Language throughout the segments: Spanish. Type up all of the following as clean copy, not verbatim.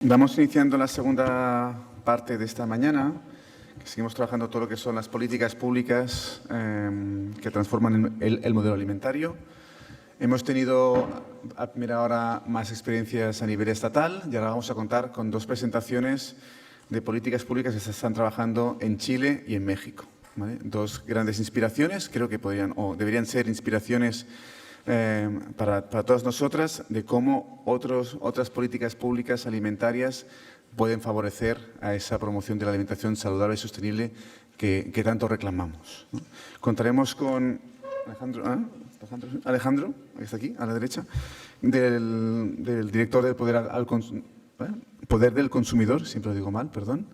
Vamos iniciando la segunda parte de esta mañana, que seguimos trabajando todo lo que son las políticas públicas que transforman el modelo alimentario. Hemos tenido a primera hora más experiencias a nivel estatal y ahora vamos a contar con dos presentaciones de políticas públicas que se están trabajando en Chile y en México, ¿vale? Dos grandes inspiraciones, creo que podrían o deberían ser inspiraciones para todas nosotras de cómo otras políticas públicas alimentarias pueden favorecer a esa promoción de la alimentación saludable y sostenible que tanto reclamamos, ¿no? Contaremos con Alejandro, que está aquí, a la derecha, del director del Poder del Consumidor, siempre lo digo mal, perdón,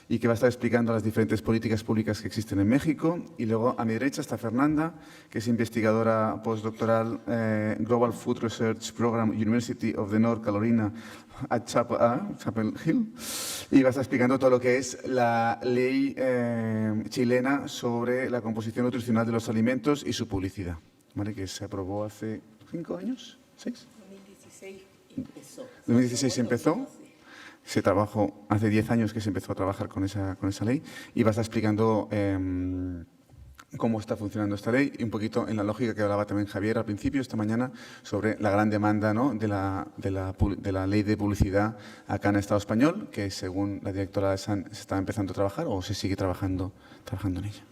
y que va a estar explicando las diferentes políticas públicas que existen en México. Y luego a mi derecha está Fernanda, que es investigadora postdoctoral Global Food Research Program, University of the North Carolina at Chapel Hill, y va a estar explicando todo lo que es la ley chilena sobre la composición nutricional de los alimentos y su publicidad, ¿vale? Que se aprobó hace 5 años, 6. 2016 empezó. 2016 empezó. Se trabajó hace 10 años que se empezó a trabajar con esa ley y va a estar explicando cómo está funcionando esta ley y un poquito en la lógica que hablaba también Javier al principio esta mañana sobre la gran demanda, ¿no?, de la ley de publicidad acá en el Estado español, que según la directora de SAN se está empezando a trabajar o se sigue trabajando en ella.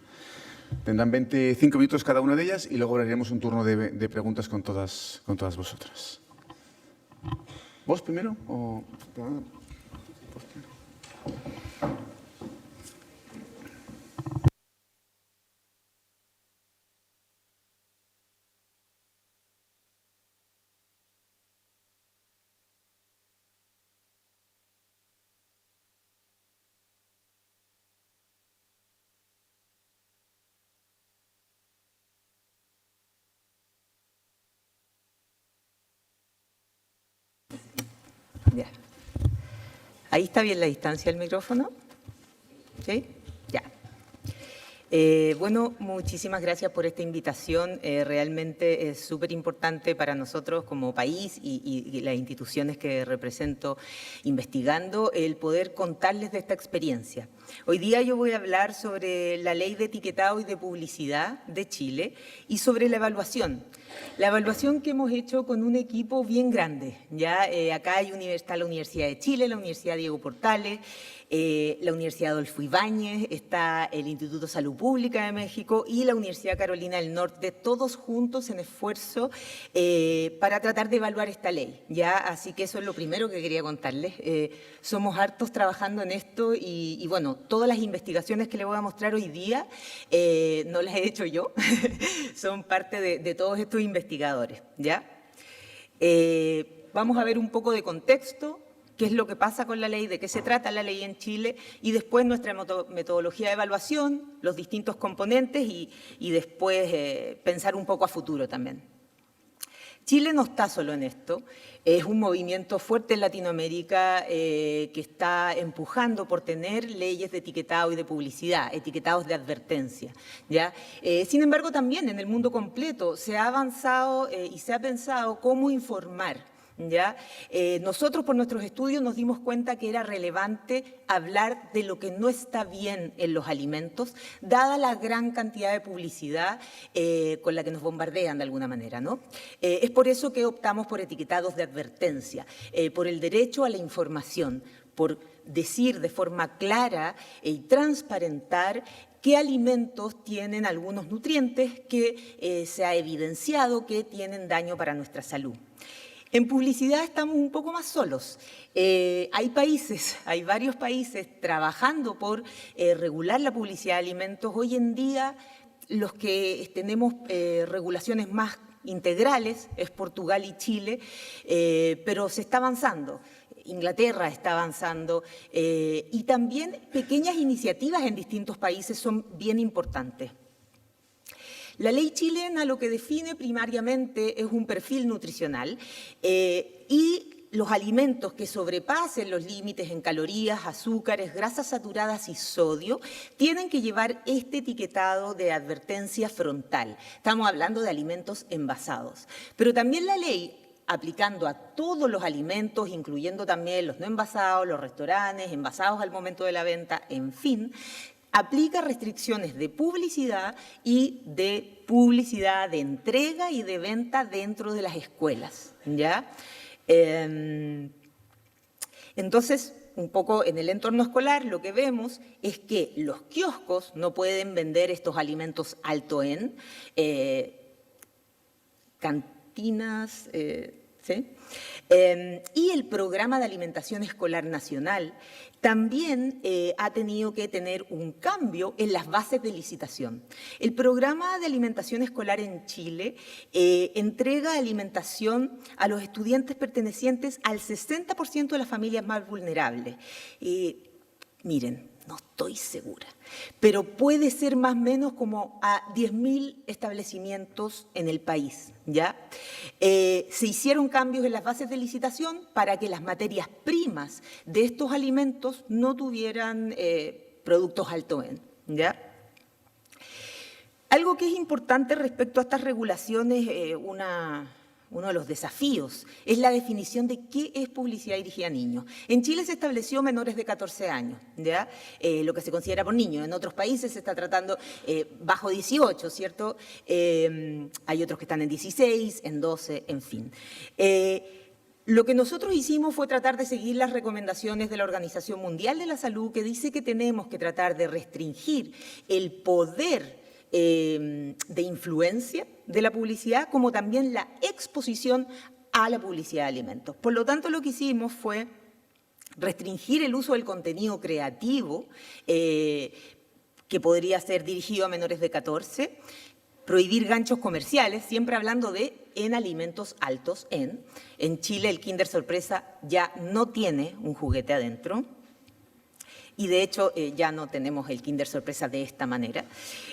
Tendrán 25 minutos cada una de ellas y luego haremos un turno de preguntas con todas vosotras. ¿Vos primero o...? Ya. ¿Ahí está bien la distancia del micrófono? ¿Sí? Ya. Bueno, muchísimas gracias por esta invitación. Realmente es súper importante para nosotros como país y las instituciones que represento investigando el poder contarles de esta experiencia. Hoy día yo voy a hablar sobre la ley de etiquetado y de publicidad de Chile y sobre la evaluación. La evaluación que hemos hecho con un equipo bien grande. Ya acá está la Universidad de Chile, la Universidad Diego Portales, la Universidad Adolfo Ibáñez, está el Instituto de Salud Pública de México y la Universidad Carolina del Norte, todos juntos en esfuerzo para tratar de evaluar esta ley, ¿ya? Así que eso es lo primero que quería contarles. Somos hartos trabajando en esto y bueno, todas las investigaciones que les voy a mostrar hoy día no las he hecho yo, son parte de todos estos investigadores, ¿ya? Vamos a ver un poco de contexto, qué es lo que pasa con la ley, de qué se trata la ley en Chile y después nuestra metodología de evaluación, los distintos componentes y después pensar un poco a futuro también. Chile no está solo en esto, es un movimiento fuerte en Latinoamérica que está empujando por tener leyes de etiquetado y de publicidad, etiquetados de advertencia, ¿ya? Sin embargo, también en el mundo completo se ha avanzado y se ha pensado cómo informar, ¿ya? Nosotros por nuestros estudios nos dimos cuenta que era relevante hablar de lo que no está bien en los alimentos, dada la gran cantidad de publicidad con la que nos bombardean de alguna manera, ¿no? Es por eso que optamos por etiquetados de advertencia, por el derecho a la información, por decir de forma clara y transparentar qué alimentos tienen algunos nutrientes que se ha evidenciado que tienen daño para nuestra salud. En publicidad estamos un poco más solos. Hay varios países trabajando por regular la publicidad de alimentos. Hoy en día los que tenemos regulaciones más integrales es Portugal y Chile, pero se está avanzando. Inglaterra está avanzando y también pequeñas iniciativas en distintos países son bien importantes. La ley chilena lo que define primariamente es un perfil nutricional y los alimentos que sobrepasen los límites en calorías, azúcares, grasas saturadas y sodio tienen que llevar este etiquetado de advertencia frontal. Estamos hablando de alimentos envasados. Pero también la ley aplicando a todos los alimentos, incluyendo también los no envasados, los restaurantes, envasados al momento de la venta, en fin, aplica restricciones de publicidad de entrega y de venta dentro de las escuelas, ¿ya? Entonces, un poco en el entorno escolar lo que vemos es que los kioscos no pueden vender estos alimentos alto en, cantinas, ¿sí? Y el programa de alimentación escolar nacional también ha tenido que tener un cambio en las bases de licitación. El programa de alimentación escolar en Chile entrega alimentación a los estudiantes pertenecientes al 60% de las familias más vulnerables. Miren, no estoy segura, pero puede ser más o menos como a 10.000 establecimientos en el país, ¿ya? Se hicieron cambios en las bases de licitación para que las materias primas de estos alimentos no tuvieran productos alto en, ¿ya? Algo que es importante respecto a estas regulaciones, uno de los desafíos es la definición de qué es publicidad dirigida a niños. En Chile se estableció menores de 14 años, ¿ya? Lo que se considera por niños. En otros países se está tratando bajo 18, ¿cierto? Hay otros que están en 16, en 12, en fin. Lo que nosotros hicimos fue tratar de seguir las recomendaciones de la Organización Mundial de la Salud, que dice que tenemos que tratar de restringir el poder de influencia de la publicidad, como también la exposición a la publicidad de alimentos. Por lo tanto, lo que hicimos fue restringir el uso del contenido creativo que podría ser dirigido a menores de 14, prohibir ganchos comerciales, siempre hablando de en alimentos altos en. En Chile el Kinder Sorpresa ya no tiene un juguete adentro. Y de hecho ya no tenemos el Kinder Sorpresa de esta manera.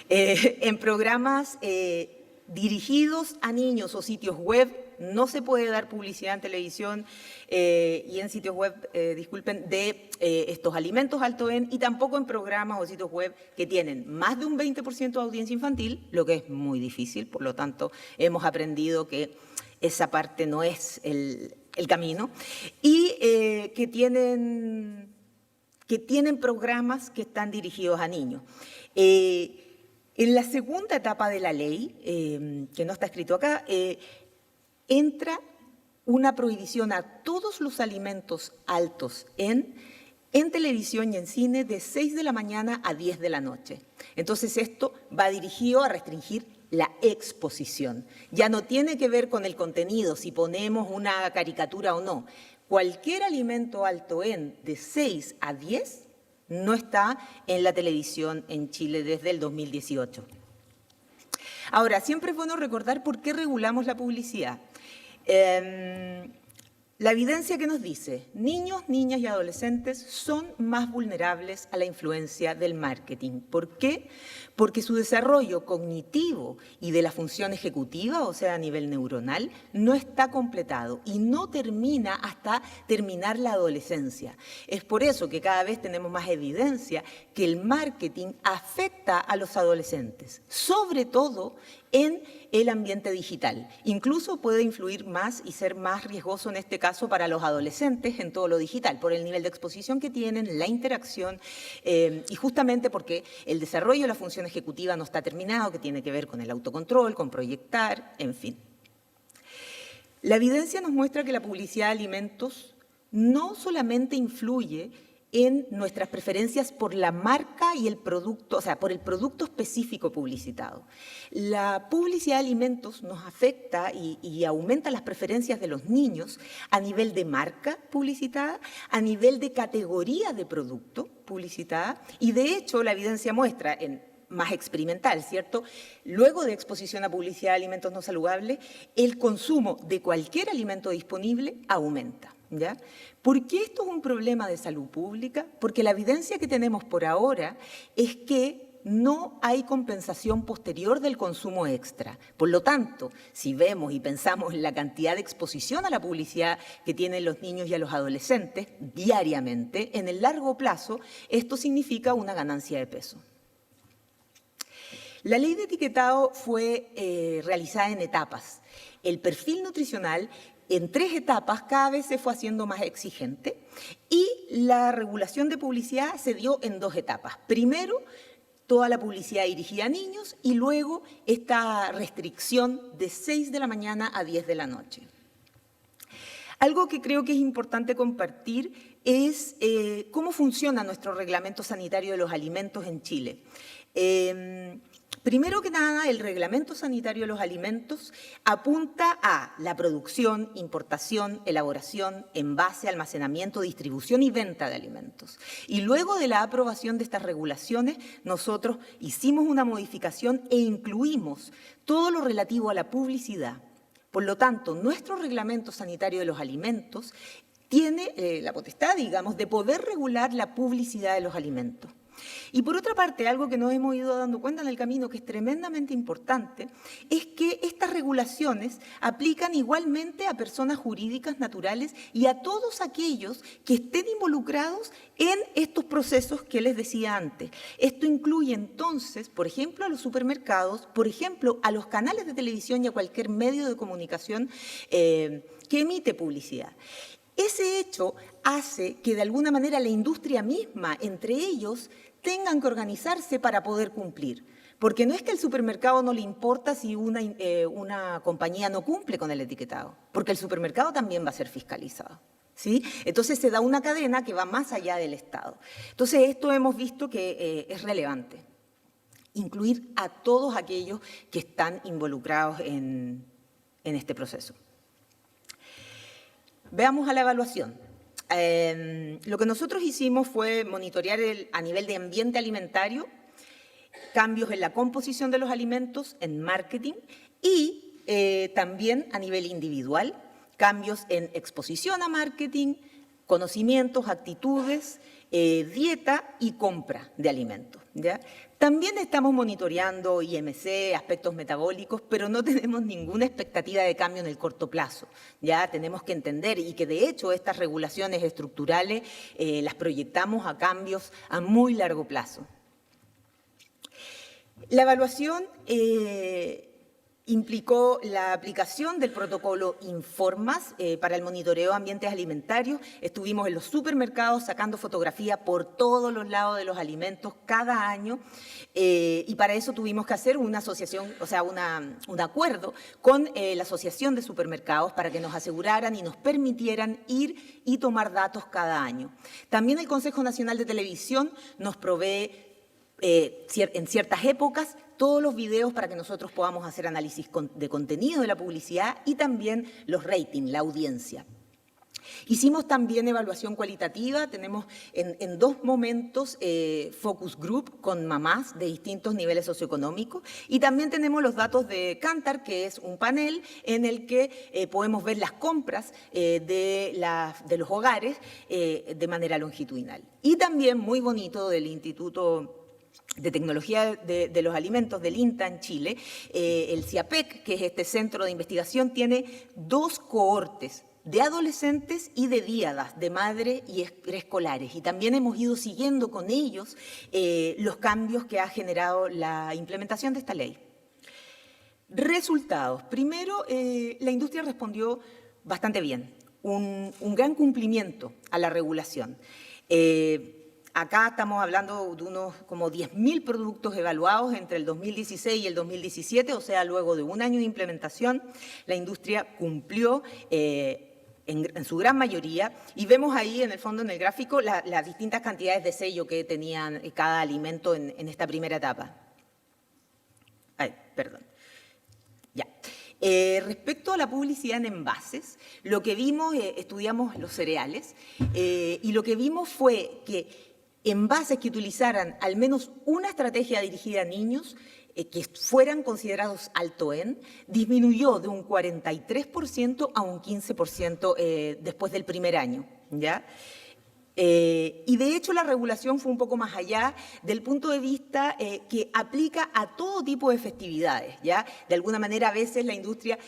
En programas dirigidos a niños o sitios web no se puede dar publicidad en televisión y en sitios web, disculpen, de estos alimentos alto en, y tampoco en programas o sitios web que tienen más de un 20% de audiencia infantil, lo que es muy difícil. Por lo tanto, hemos aprendido que esa parte no es el camino, y que tienen programas que están dirigidos a niños. En la segunda etapa de la ley, que no está escrito acá, entra una prohibición a todos los alimentos altos en televisión y en cine de 6 de la mañana a 10 de la noche. Entonces esto va dirigido a restringir la exposición. Ya no tiene que ver con el contenido, si ponemos una caricatura o no. Cualquier alimento alto en de 6 a 10 no está en la televisión en Chile desde el 2018. Ahora, siempre es bueno recordar por qué regulamos la publicidad. La evidencia que nos dice, niños, niñas y adolescentes son más vulnerables a la influencia del marketing. ¿Por qué? Porque su desarrollo cognitivo y de la función ejecutiva, o sea, a nivel neuronal, no está completado y no termina hasta terminar la adolescencia. Es por eso que cada vez tenemos más evidencia que el marketing afecta a los adolescentes, sobre todo en el ambiente digital. Incluso puede influir más y ser más riesgoso en este caso para los adolescentes en todo lo digital, por el nivel de exposición que tienen, la interacción y justamente porque el desarrollo de la función ejecutiva no está terminado, que tiene que ver con el autocontrol, con proyectar, en fin. La evidencia nos muestra que la publicidad de alimentos no solamente influye en nuestras preferencias por la marca y el producto, o sea, por el producto específico publicitado. La publicidad de alimentos nos afecta y aumenta las preferencias de los niños a nivel de marca publicitada, a nivel de categoría de producto publicitada, y de hecho la evidencia muestra más experimental, ¿cierto? Luego de exposición a publicidad de alimentos no saludables, el consumo de cualquier alimento disponible aumenta, ¿ya? ¿Por qué esto es un problema de salud pública? Porque la evidencia que tenemos por ahora es que no hay compensación posterior del consumo extra. Por lo tanto, si vemos y pensamos en la cantidad de exposición a la publicidad que tienen los niños y a los adolescentes diariamente, en el largo plazo, esto significa una ganancia de peso. La ley de etiquetado fue realizada en etapas. El perfil nutricional en 3 etapas, cada vez se fue haciendo más exigente y la regulación de publicidad se dio en 2 etapas. Primero, toda la publicidad dirigida a niños y luego esta restricción de 6 de la mañana a 10 de la noche. Algo que creo que es importante compartir es cómo funciona nuestro reglamento sanitario de los alimentos en Chile. Primero que nada, el Reglamento Sanitario de los Alimentos apunta a la producción, importación, elaboración, envase, almacenamiento, distribución y venta de alimentos. Y luego de la aprobación de estas regulaciones, nosotros hicimos una modificación e incluimos todo lo relativo a la publicidad. Por lo tanto, nuestro Reglamento Sanitario de los Alimentos tiene la potestad, digamos, de poder regular la publicidad de los alimentos. Y por otra parte, algo que nos hemos ido dando cuenta en el camino, que es tremendamente importante, es que estas regulaciones aplican igualmente a personas jurídicas naturales y a todos aquellos que estén involucrados en estos procesos que les decía antes. Esto incluye entonces, por ejemplo, a los supermercados, por ejemplo, a los canales de televisión y a cualquier medio de comunicación que emite publicidad. Ese hecho hace que de alguna manera la industria misma, entre ellos, tengan que organizarse para poder cumplir. Porque no es que al supermercado no le importa si una compañía no cumple con el etiquetado, porque el supermercado también va a ser fiscalizado, ¿sí? Entonces se da una cadena que va más allá del Estado. Entonces esto hemos visto que es relevante, incluir a todos aquellos que están involucrados en este proceso. Veamos a la evaluación. Lo que nosotros hicimos fue monitorear a nivel de ambiente alimentario, cambios en la composición de los alimentos, en marketing y también a nivel individual, cambios en exposición a marketing, conocimientos, actitudes, dieta y compra de alimentos, ¿ya? También estamos monitoreando IMC, aspectos metabólicos, pero no tenemos ninguna expectativa de cambio en el corto plazo. Ya tenemos que entender y que de hecho estas regulaciones estructurales las proyectamos a cambios a muy largo plazo. La evaluación implicó la aplicación del protocolo Informas para el monitoreo de ambientes alimentarios. Estuvimos en los supermercados sacando fotografía por todos los lados de los alimentos cada año y para eso tuvimos que hacer una asociación, o sea, un acuerdo con la Asociación de Supermercados para que nos aseguraran y nos permitieran ir y tomar datos cada año. También el Consejo Nacional de Televisión nos provee en ciertas épocas todos los videos para que nosotros podamos hacer análisis de contenido de la publicidad y también los ratings, la audiencia. Hicimos también evaluación cualitativa, tenemos en 2 momentos focus group con mamás de distintos niveles socioeconómicos y también tenemos los datos de Kantar, que es un panel en el que podemos ver las compras de los hogares de manera longitudinal. Y también muy bonito del Instituto de Tecnología de los Alimentos del INTA en Chile, el CIAPEC, que es este centro de investigación, tiene 2 cohortes de adolescentes y de díadas, de madre y preescolares. Y también hemos ido siguiendo con ellos los cambios que ha generado la implementación de esta ley. Resultados. Primero, la industria respondió bastante bien, un gran cumplimiento a la regulación. Acá estamos hablando de unos como 10.000 productos evaluados entre el 2016 y el 2017, o sea, luego de un año de implementación, la industria cumplió en su gran mayoría y vemos ahí en el fondo en el gráfico las distintas cantidades de sello que tenían cada alimento en esta primera etapa. Ay, perdón. Ya. Respecto a la publicidad en envases, lo que vimos, estudiamos los cereales y lo que vimos fue que envases que utilizaran al menos una estrategia dirigida a niños que fueran considerados alto en, disminuyó de un 43% a un 15% después del primer año, ¿ya? Y de hecho la regulación fue un poco más allá del punto de vista que aplica a todo tipo de festividades, ¿ya? De alguna manera a veces la industria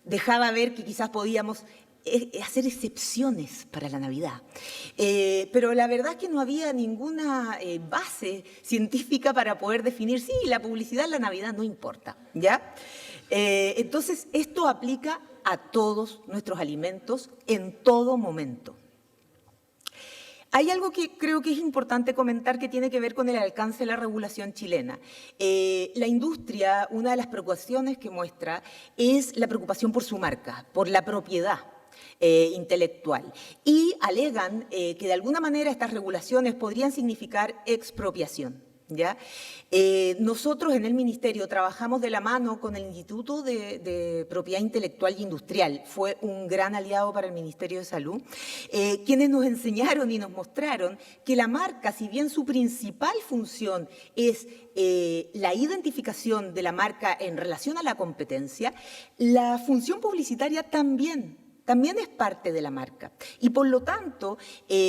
dejaba ver que quizás podíamos hacer excepciones para la Navidad. Pero la verdad es que no había ninguna base científica para poder definir, sí, la publicidad en la Navidad no importa, ¿ya? Entonces, esto aplica a todos nuestros alimentos en todo momento. Hay algo que creo que es importante comentar que tiene que ver con el alcance de la regulación chilena. La industria, una de las preocupaciones que muestra es la preocupación por su marca, por la propiedad intelectual. Y alegan que de alguna manera estas regulaciones podrían significar expropiación. ¿Ya? Nosotros en el Ministerio trabajamos de la mano con el Instituto de Propiedad Intelectual y Industrial, fue un gran aliado para el Ministerio de Salud, quienes nos enseñaron y nos mostraron que la marca, si bien su principal función es la identificación de la marca en relación a la competencia, la función publicitaria también es parte de la marca. Y por lo tanto,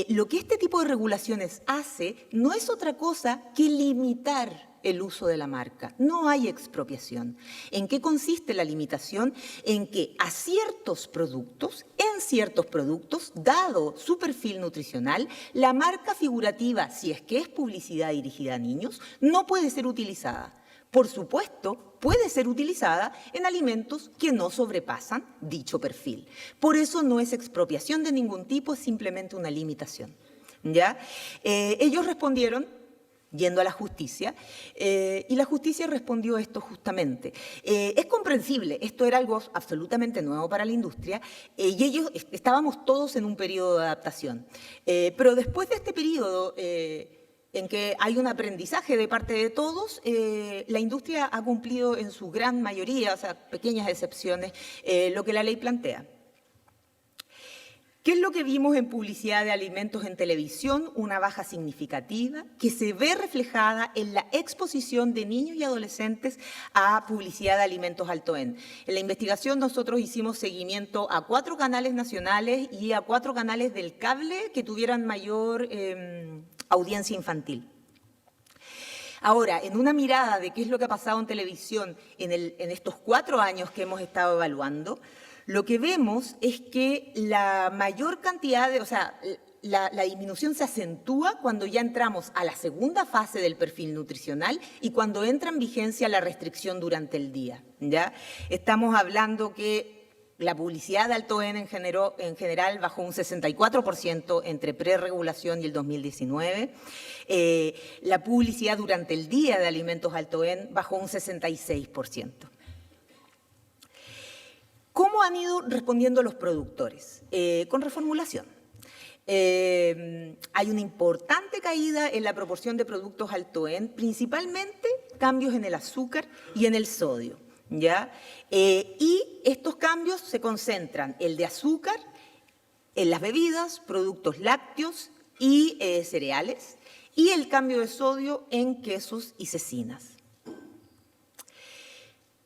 lo que este tipo de regulaciones hace no es otra cosa que limitar el uso de la marca. No hay expropiación. ¿En qué consiste la limitación? En que a ciertos productos, en ciertos productos, dado su perfil nutricional, la marca figurativa, si es que es publicidad dirigida a niños, no puede ser utilizada. Por supuesto, puede ser utilizada en alimentos que no sobrepasan dicho perfil. Por eso no es expropiación de ningún tipo, es simplemente una limitación. ¿Ya? Ellos respondieron yendo a la justicia, y la justicia respondió esto justamente. Es comprensible, esto era algo absolutamente nuevo para la industria, y ellos estábamos todos en un periodo de adaptación. Pero después de este periodo en que hay un aprendizaje de parte de todos, la industria ha cumplido en su gran mayoría, o sea, pequeñas excepciones, lo que la ley plantea. ¿Qué es lo que vimos en publicidad de alimentos en televisión? Una baja significativa que se ve reflejada en la exposición de niños y adolescentes a publicidad de alimentos alto en. En la investigación nosotros hicimos seguimiento a 4 canales nacionales y a 4 canales del cable que tuvieran mayor audiencia infantil. Ahora, en una mirada de qué es lo que ha pasado en televisión en estos 4 años que hemos estado evaluando, lo que vemos es que la mayor cantidad de, o sea, la disminución se acentúa cuando ya entramos a la segunda fase del perfil nutricional y cuando entra en vigencia la restricción durante el día, ¿ya? Estamos hablando que la publicidad de alto en general bajó un 64% entre preregulación y el 2019. La publicidad durante el día de alimentos alto en bajó un 66%. ¿Cómo han ido respondiendo los productores? Con reformulación. Hay una importante caída en la proporción de productos alto en, principalmente cambios en el azúcar y en el sodio. ¿Ya? Y estos cambios se concentran el de azúcar en las bebidas, productos lácteos y cereales, y el cambio de sodio en quesos y cecinas.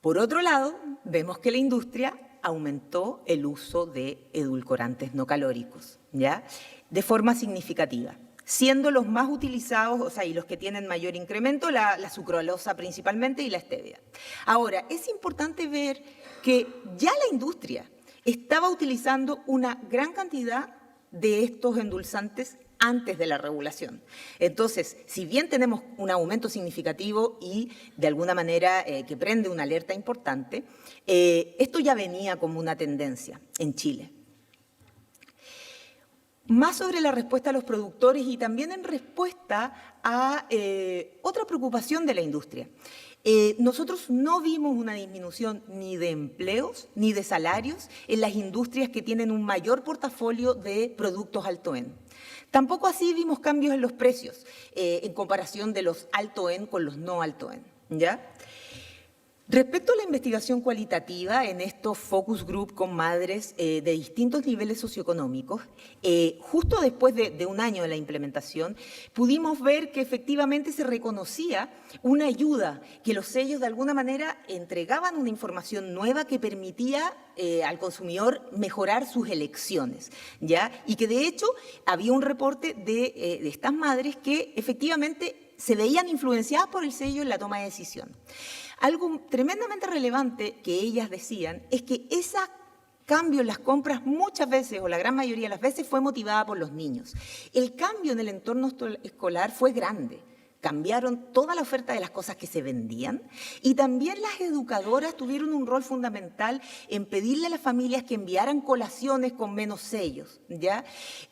Por otro lado, vemos que la industria aumentó el uso de edulcorantes no calóricos, ¿ya? De forma significativa, siendo los más utilizados, o sea, y los que tienen mayor incremento, la sucralosa principalmente y la stevia. Ahora, es importante ver que ya la industria estaba utilizando una gran cantidad de estos endulzantes antes de la regulación. Entonces, si bien tenemos un aumento significativo y de alguna manera que prende una alerta importante, esto ya venía como una tendencia en Chile. Más sobre la respuesta a los productores y también en respuesta a otra preocupación de la industria. Nosotros no vimos una disminución ni de empleos ni de salarios en las industrias que tienen un mayor portafolio de productos alto en. Tampoco así vimos cambios en los precios en comparación de los alto en con los no alto en, ¿ya? Respecto a la investigación cualitativa en estos focus group con madres de distintos niveles socioeconómicos, justo después de un año de la implementación, pudimos ver que efectivamente se reconocía una ayuda, que los sellos de alguna manera entregaban una información nueva que permitía al consumidor mejorar sus elecciones, ¿ya? Y que de hecho había un reporte de estas madres que efectivamente se veían influenciadas por el sello en la toma de decisión. Algo tremendamente relevante que ellas decían es que ese cambio en las compras muchas veces, o la gran mayoría de las veces, fue motivada por los niños. El cambio en el entorno escolar fue grande. cambiaron toda la oferta de las cosas que se vendían y también las educadoras tuvieron un rol fundamental en pedirle a las familias que enviaran colaciones con menos sellos, ¿ya?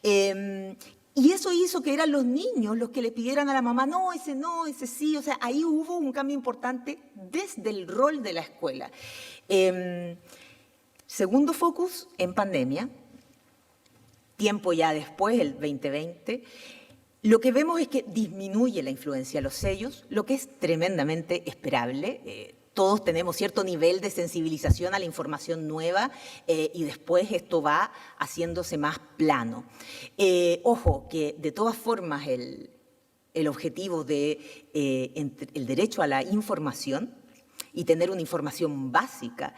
Y eso hizo que eran los niños los que le pidieran a la mamá, no, ese sí. O sea, ahí hubo un cambio importante desde el rol de la escuela. Segundo focus, en pandemia, tiempo ya después, el 2020, lo que vemos es que disminuye la influencia de los sellos, lo que es tremendamente esperable. Todos tenemos cierto nivel de sensibilización a la información nueva y después esto va haciéndose más plano. Ojo, que de todas formas el objetivo de el derecho a la información y tener una información básica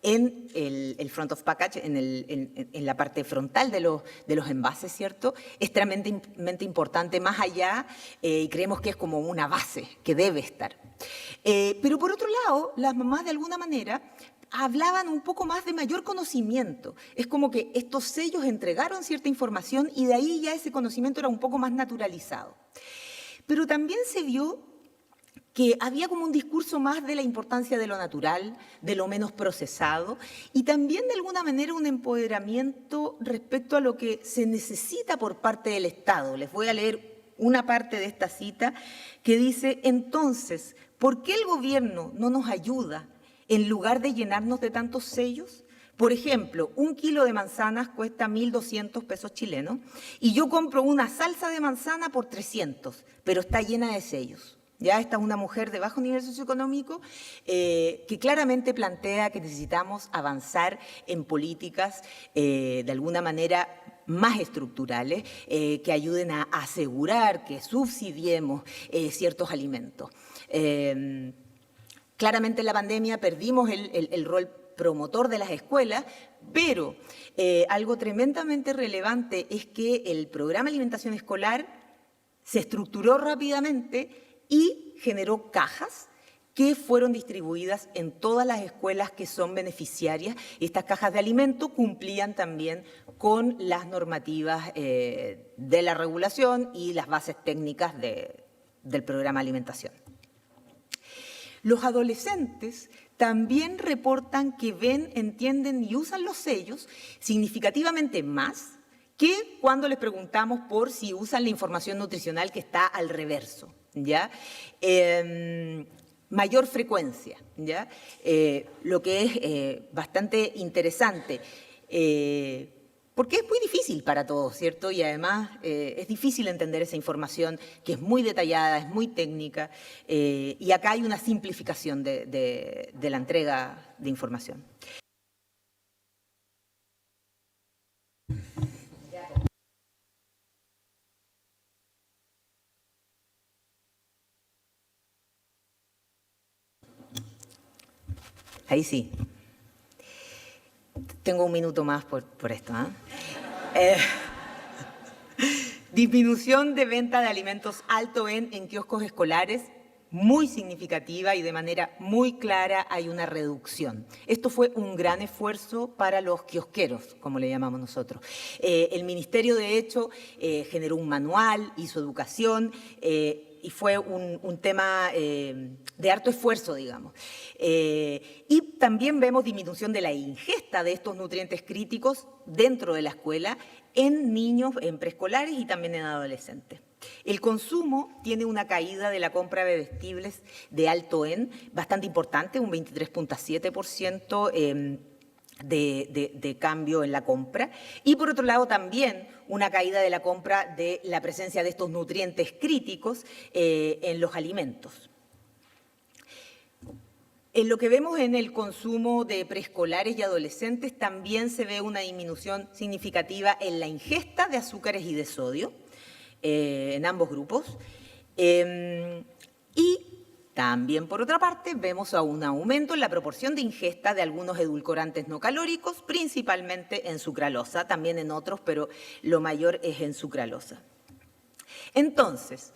en el front of package, en la parte frontal de los envases, ¿cierto? Es tremendamente importante, más allá, y creemos que es como una base que debe estar. Pero por otro lado, las mamás de alguna manera hablaban un poco más de mayor conocimiento. Es como que estos sellos entregaron cierta información y de ahí ya ese conocimiento era un poco más naturalizado. Pero también se vio que había como un discurso más de la importancia de lo natural, de lo menos procesado, y también de alguna manera un empoderamiento respecto a lo que se necesita por parte del Estado. Les voy a leer una parte de esta cita que dice, entonces, ¿por qué el gobierno no nos ayuda en lugar de llenarnos de tantos sellos? Por ejemplo, 1 kilo de manzanas cuesta 1.200 pesos chilenos y yo compro una salsa de manzana por 300, pero está llena de sellos. Ya esta es una mujer de bajo nivel socioeconómico que claramente plantea que necesitamos avanzar en políticas de alguna manera más estructurales que ayuden a asegurar que subsidiemos ciertos alimentos. Claramente en la pandemia perdimos el rol promotor de las escuelas, pero algo tremendamente relevante es que el programa de alimentación escolar se estructuró rápidamente y generó cajas que fueron distribuidas en todas las escuelas que son beneficiarias. Estas cajas de alimento cumplían también con las normativas de la regulación y las bases técnicas del programa de alimentación. Los adolescentes también reportan que ven, entienden y usan los sellos significativamente más que cuando les preguntamos por si usan la información nutricional que está al reverso, ¿ya? Mayor frecuencia, ¿ya? Lo que es bastante interesante, porque es muy difícil para todos, ¿cierto? Y además es difícil entender esa información que es muy detallada, es muy técnica, y acá hay una simplificación de la entrega de información. Ahí sí. Tengo un minuto más por esto. Disminución de venta de alimentos alto en kioscos escolares, muy significativa y de manera muy clara hay una reducción. Esto fue un gran esfuerzo para los kiosqueros, como le llamamos nosotros. El Ministerio, de hecho, generó un manual, hizo educación, y fue un tema de harto esfuerzo, digamos. Y también vemos disminución de la ingesta de estos nutrientes críticos dentro de la escuela en niños, en preescolares y también en adolescentes. El consumo tiene una caída de la compra de vestibles de alto en bastante importante, un 23.7%. De cambio en la compra y por otro lado también una caída de la compra de la presencia de estos nutrientes críticos en los alimentos. En lo que vemos en el consumo de preescolares y adolescentes también se ve una disminución significativa en la ingesta de azúcares y de sodio en ambos grupos y también, por otra parte, vemos un aumento en la proporción de ingesta de algunos edulcorantes no calóricos, principalmente en sucralosa, también en otros, pero lo mayor es en sucralosa. Entonces,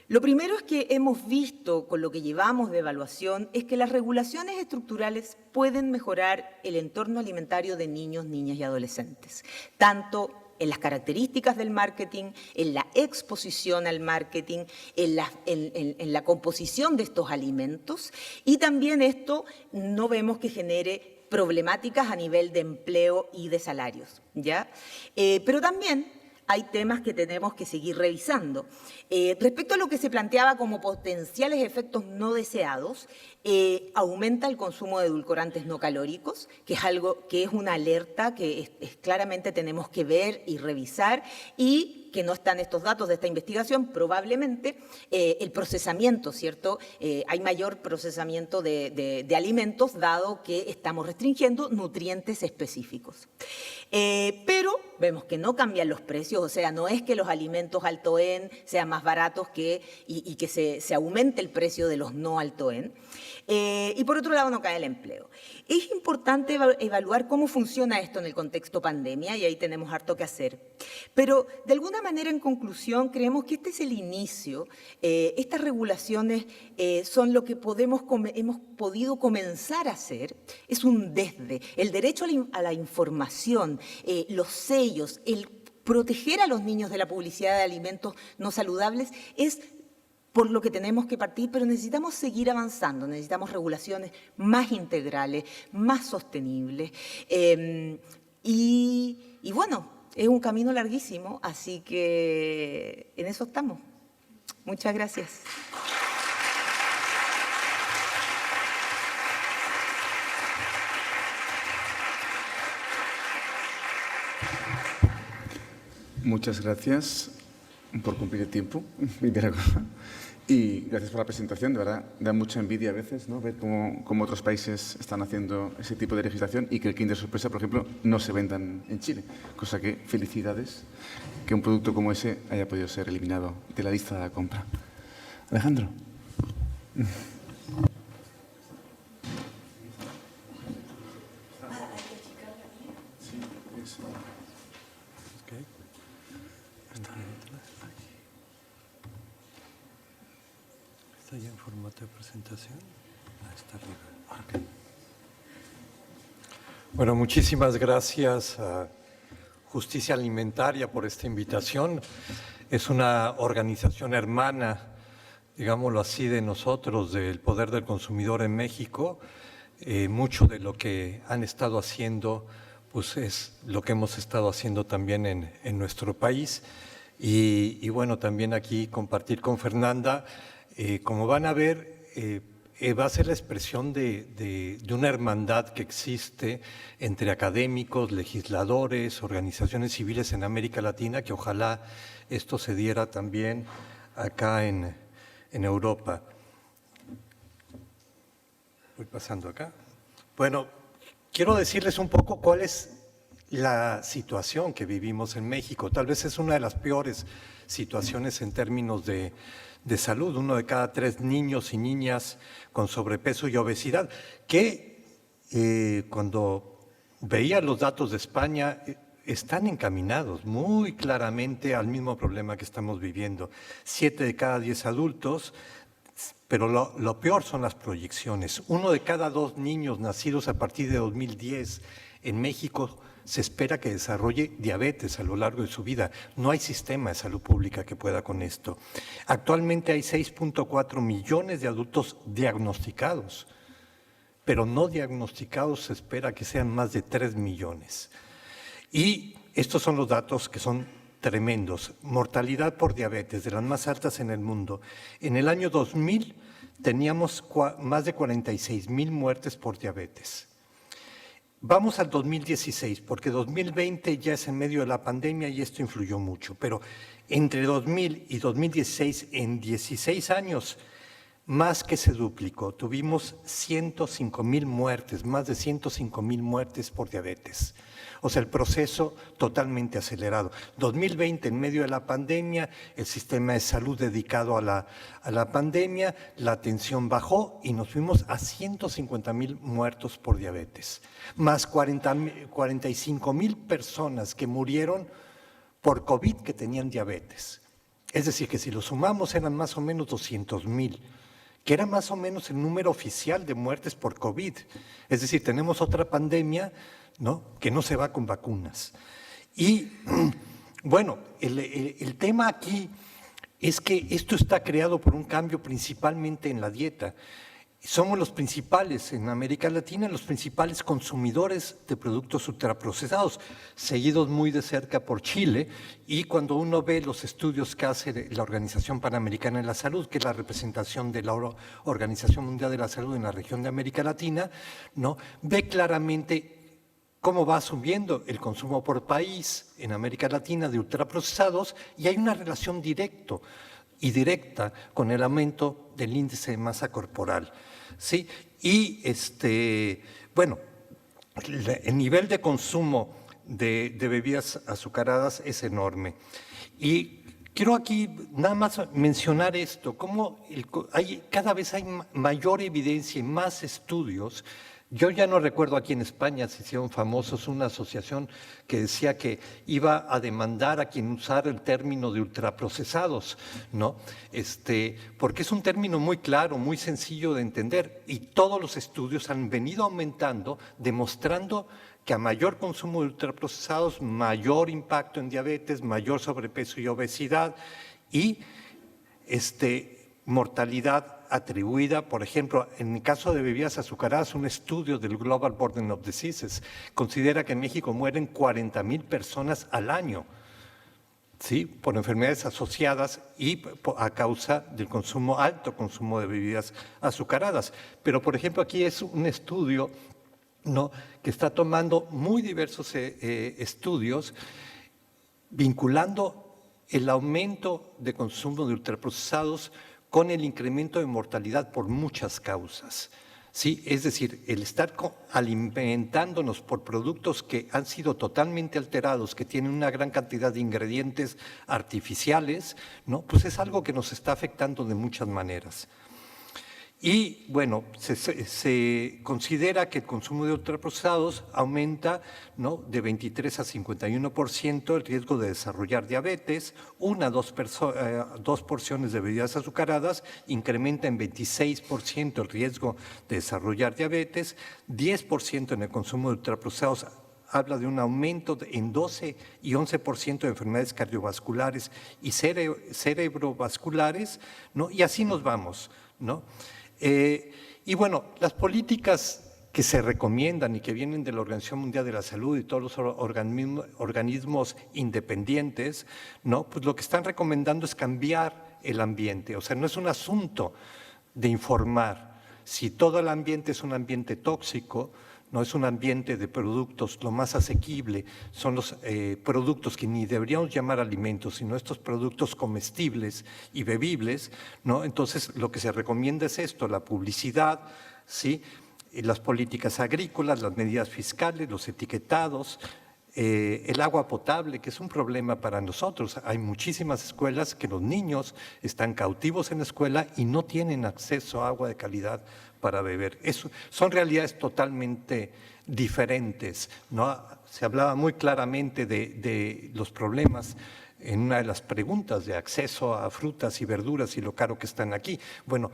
lo primero es que hemos visto con lo que llevamos de evaluación es que las regulaciones estructurales pueden mejorar el entorno alimentario de niños, niñas y adolescentes, tanto en las características del marketing, en la exposición al marketing, en la composición de estos alimentos, y también esto no vemos que genere problemáticas a nivel de empleo y de salarios, ¿ya? Pero también hay temas que tenemos que seguir revisando. Respecto a lo que se planteaba como potenciales efectos no deseados, aumenta el consumo de edulcorantes no calóricos, que es algo que es una alerta que claramente tenemos que ver y revisar, y que no están estos datos de esta investigación, probablemente el procesamiento, ¿cierto? Hay mayor procesamiento de alimentos, dado que estamos restringiendo nutrientes específicos. Pero vemos que no cambian los precios, o sea, no es que los alimentos alto en sean más baratos y que se aumente el precio de los no alto en. Y por otro lado, no cae el empleo. Es importante evaluar cómo funciona esto en el contexto pandemia, y ahí tenemos harto que hacer. Pero, de alguna manera, en conclusión, creemos que este es el inicio. Estas regulaciones son lo que hemos podido comenzar a hacer. Es un desde. El derecho a la información, los sellos, el proteger a los niños de la publicidad de alimentos no saludables es por lo que tenemos que partir, pero necesitamos seguir avanzando, necesitamos regulaciones más integrales, más sostenibles. Y bueno, es un camino larguísimo, así que en eso estamos. Muchas gracias. Muchas gracias por cumplir el tiempo, primera cosa. Y gracias por la presentación, de verdad, da mucha envidia a veces, ¿no? Ver cómo otros países están haciendo ese tipo de legislación y que el Kinder Sorpresa, por ejemplo, no se vendan en Chile. Cosa que, felicidades, que un producto como ese haya podido ser eliminado de la lista de la compra. Alejandro. ¿Está ya en formato de presentación? Está arriba. Okay. Bueno, muchísimas gracias a Justicia Alimentaria por esta invitación. Es una organización hermana, digámoslo así, de nosotros, del Poder del Consumidor en México. Mucho de lo que han estado haciendo, pues es lo que hemos estado haciendo también en nuestro país. Y bueno, también aquí compartir con Fernanda. Como van a ver, va a ser la expresión de una hermandad que existe entre académicos, legisladores, organizaciones civiles en América Latina, que ojalá esto se diera también acá en Europa. Voy pasando acá. Bueno, quiero decirles un poco cuál es la situación que vivimos en México. Tal vez es una de las peores situaciones en términos de salud. 1 de cada 3 niños y niñas con sobrepeso y obesidad, que cuando veía los datos de España están encaminados muy claramente al mismo problema que estamos viviendo. 7 de cada 10 adultos, pero lo peor son las proyecciones. 1 de cada 2 niños nacidos a partir de 2010 en México se espera que desarrolle diabetes a lo largo de su vida. No hay sistema de salud pública que pueda con esto. Actualmente hay 6.4 millones de adultos diagnosticados, pero no diagnosticados se espera que sean más de 3 millones. Y estos son los datos que son tremendos. Mortalidad por diabetes, de las más altas en el mundo. En el año 2000 teníamos más de 46,000 muertes por diabetes. Vamos al 2016, porque 2020 ya es en medio de la pandemia y esto influyó mucho, pero entre 2000 y 2016, en 16 años, más que se duplicó. Tuvimos 105,000 muertes, más de 105,000 muertes por diabetes. O sea, el proceso totalmente acelerado. 2020, en medio de la pandemia, el sistema de salud dedicado a la pandemia, la atención bajó y nos fuimos a 150,000 muertos por diabetes. Más 45,000 personas que murieron por COVID que tenían diabetes. Es decir, que si lo sumamos eran más o menos 200,000, que era más o menos el número oficial de muertes por COVID. Es decir, tenemos otra pandemia, ¿no?, que no se va con vacunas. Y Bueno, el tema aquí es que esto está creado por un cambio principalmente en la dieta. Somos los principales, en América Latina, los principales consumidores de productos ultraprocesados, seguidos muy de cerca por Chile, y cuando uno ve los estudios que hace la Organización Panamericana de la Salud, que es la representación de la Organización Mundial de la Salud en la región de América Latina, ¿no?, ve claramente cómo va subiendo el consumo por país en América Latina de ultraprocesados, y hay una relación directa con el aumento del índice de masa corporal, ¿sí? Y bueno, el nivel de consumo de bebidas azucaradas es enorme. Y quiero aquí nada más mencionar esto, cómo cada vez hay mayor evidencia y más estudios. Yo ya no recuerdo, aquí en España se hicieron famosos una asociación que decía que iba a demandar a quien usara el término de ultraprocesados, ¿no? Porque es un término muy claro, muy sencillo de entender, y todos los estudios han venido aumentando, demostrando que a mayor consumo de ultraprocesados, mayor impacto en diabetes, mayor sobrepeso y obesidad, y mortalidad atribuida. Por ejemplo, en el caso de bebidas azucaradas, un estudio del Global Burden of Diseases considera que en México mueren 40,000 personas al año, ¿sí?, por enfermedades asociadas y a causa del alto consumo de bebidas azucaradas. Pero, por ejemplo, aquí es un estudio, ¿no?, que está tomando muy diversos estudios vinculando el aumento de consumo de ultraprocesados con el incremento de mortalidad por muchas causas, ¿sí? Es decir, el estar alimentándonos por productos que han sido totalmente alterados, que tienen una gran cantidad de ingredientes artificiales, ¿no?, pues es algo que nos está afectando de muchas maneras. Y bueno, se considera que el consumo de ultraprocesados aumenta, ¿no?, de 23 a 51% el riesgo de desarrollar diabetes. Dos porciones de bebidas azucaradas incrementa en 26% el riesgo de desarrollar diabetes. 10% en el consumo de ultraprocesados habla de un aumento en 12 y 11% de enfermedades cardiovasculares y cerebrovasculares, ¿no? Y así nos vamos, ¿no? Y bueno, las políticas que se recomiendan y que vienen de la Organización Mundial de la Salud y todos los organismos independientes, ¿no?, pues lo que están recomendando es cambiar el ambiente. O sea, no es un asunto de informar. Si todo el ambiente es un ambiente tóxico, no es un ambiente de productos, lo más asequible son los productos que ni deberíamos llamar alimentos, sino estos productos comestibles y bebibles, ¿no? Entonces, lo que se recomienda es esto: la publicidad, ¿sí?, las políticas agrícolas, las medidas fiscales, los etiquetados, el agua potable, que es un problema para nosotros. Hay muchísimas escuelas que los niños están cautivos en la escuela y no tienen acceso a agua de calidad para beber. Son realidades totalmente diferentes, ¿no? Se hablaba muy claramente de los problemas en una de las preguntas de acceso a frutas y verduras y lo caro que están aquí. Bueno,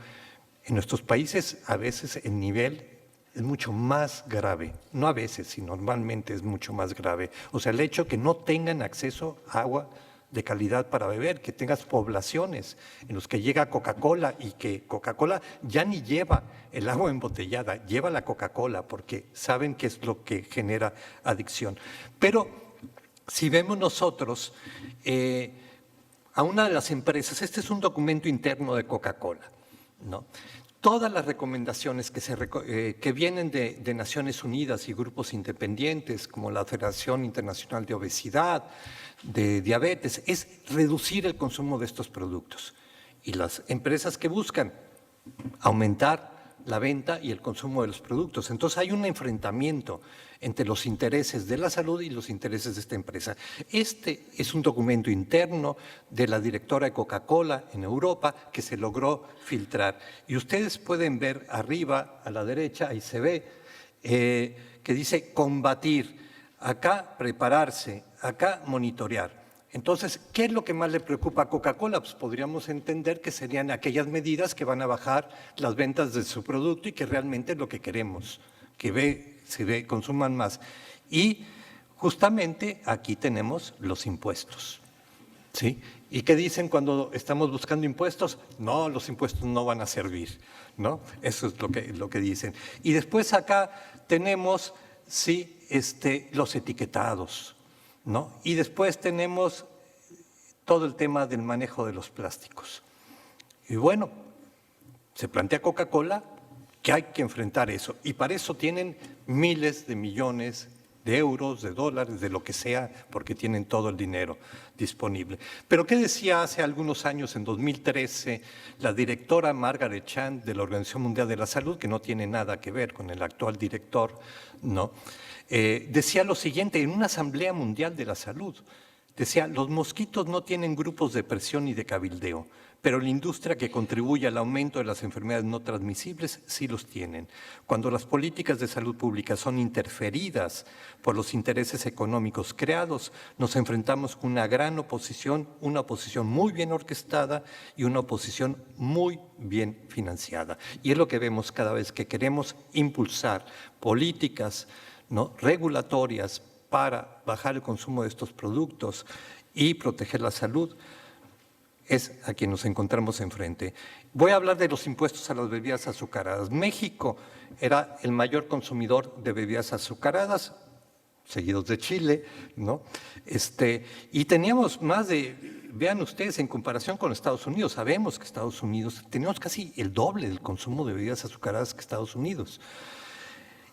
en nuestros países a veces el nivel es mucho más grave, no a veces, sino normalmente es mucho más grave. O sea, el hecho que no tengan acceso a agua de calidad para beber, que tengas poblaciones en los que llega Coca-Cola y que Coca-Cola ya ni lleva el agua embotellada, lleva la Coca-Cola porque saben que es lo que genera adicción. Pero si vemos nosotros a una de las empresas, este es un documento interno de Coca-Cola, ¿no? Todas las recomendaciones que vienen de Naciones Unidas y grupos independientes como la Federación Internacional de Obesidad, de Diabetes, es reducir el consumo de estos productos. Y las empresas que buscan aumentar la venta y el consumo de los productos. Entonces hay un enfrentamiento entre los intereses de la salud y los intereses de esta empresa. Este es un documento interno de la directora de Coca-Cola en Europa que se logró filtrar. Y ustedes pueden ver arriba a la derecha, ahí se ve, que dice combatir, acá prepararse, acá monitorear. Entonces, ¿qué es lo que más le preocupa a Coca-Cola? Pues podríamos entender que serían aquellas medidas que van a bajar las ventas de su producto y que realmente es lo que queremos, que consuman más. Y justamente aquí tenemos los impuestos. ¿Sí? ¿Y qué dicen cuando estamos buscando impuestos? No, los impuestos no van a servir, ¿no? Eso es lo que dicen. Y después acá tenemos, sí, los etiquetados, ¿no? Y después tenemos todo el tema del manejo de los plásticos. Y bueno, se plantea Coca-Cola que hay que enfrentar eso. Y para eso tienen miles de millones de euros, de dólares, de lo que sea, porque tienen todo el dinero disponible. Pero ¿qué decía hace algunos años, en 2013, la directora Margaret Chan de la Organización Mundial de la Salud, que no tiene nada que ver con el actual director, ¿no? Decía lo siguiente en una Asamblea Mundial de la Salud. Decía, los mosquitos no tienen grupos de presión ni de cabildeo, pero la industria que contribuye al aumento de las enfermedades no transmisibles sí los tienen. Cuando las políticas de salud pública son interferidas por los intereses económicos creados, nos enfrentamos con una gran oposición, una oposición muy bien orquestada y una oposición muy bien financiada. Y es lo que vemos cada vez que queremos impulsar políticas, ¿no?, regulatorias para bajar el consumo de estos productos y proteger la salud, es a quien nos encontramos enfrente. Voy a hablar de los impuestos a las bebidas azucaradas. México era el mayor consumidor de bebidas azucaradas, seguidos de Chile, ¿no? Y teníamos más de, vean ustedes, en comparación con Estados Unidos, sabemos que Estados Unidos, teníamos casi el doble del consumo de bebidas azucaradas que Estados Unidos.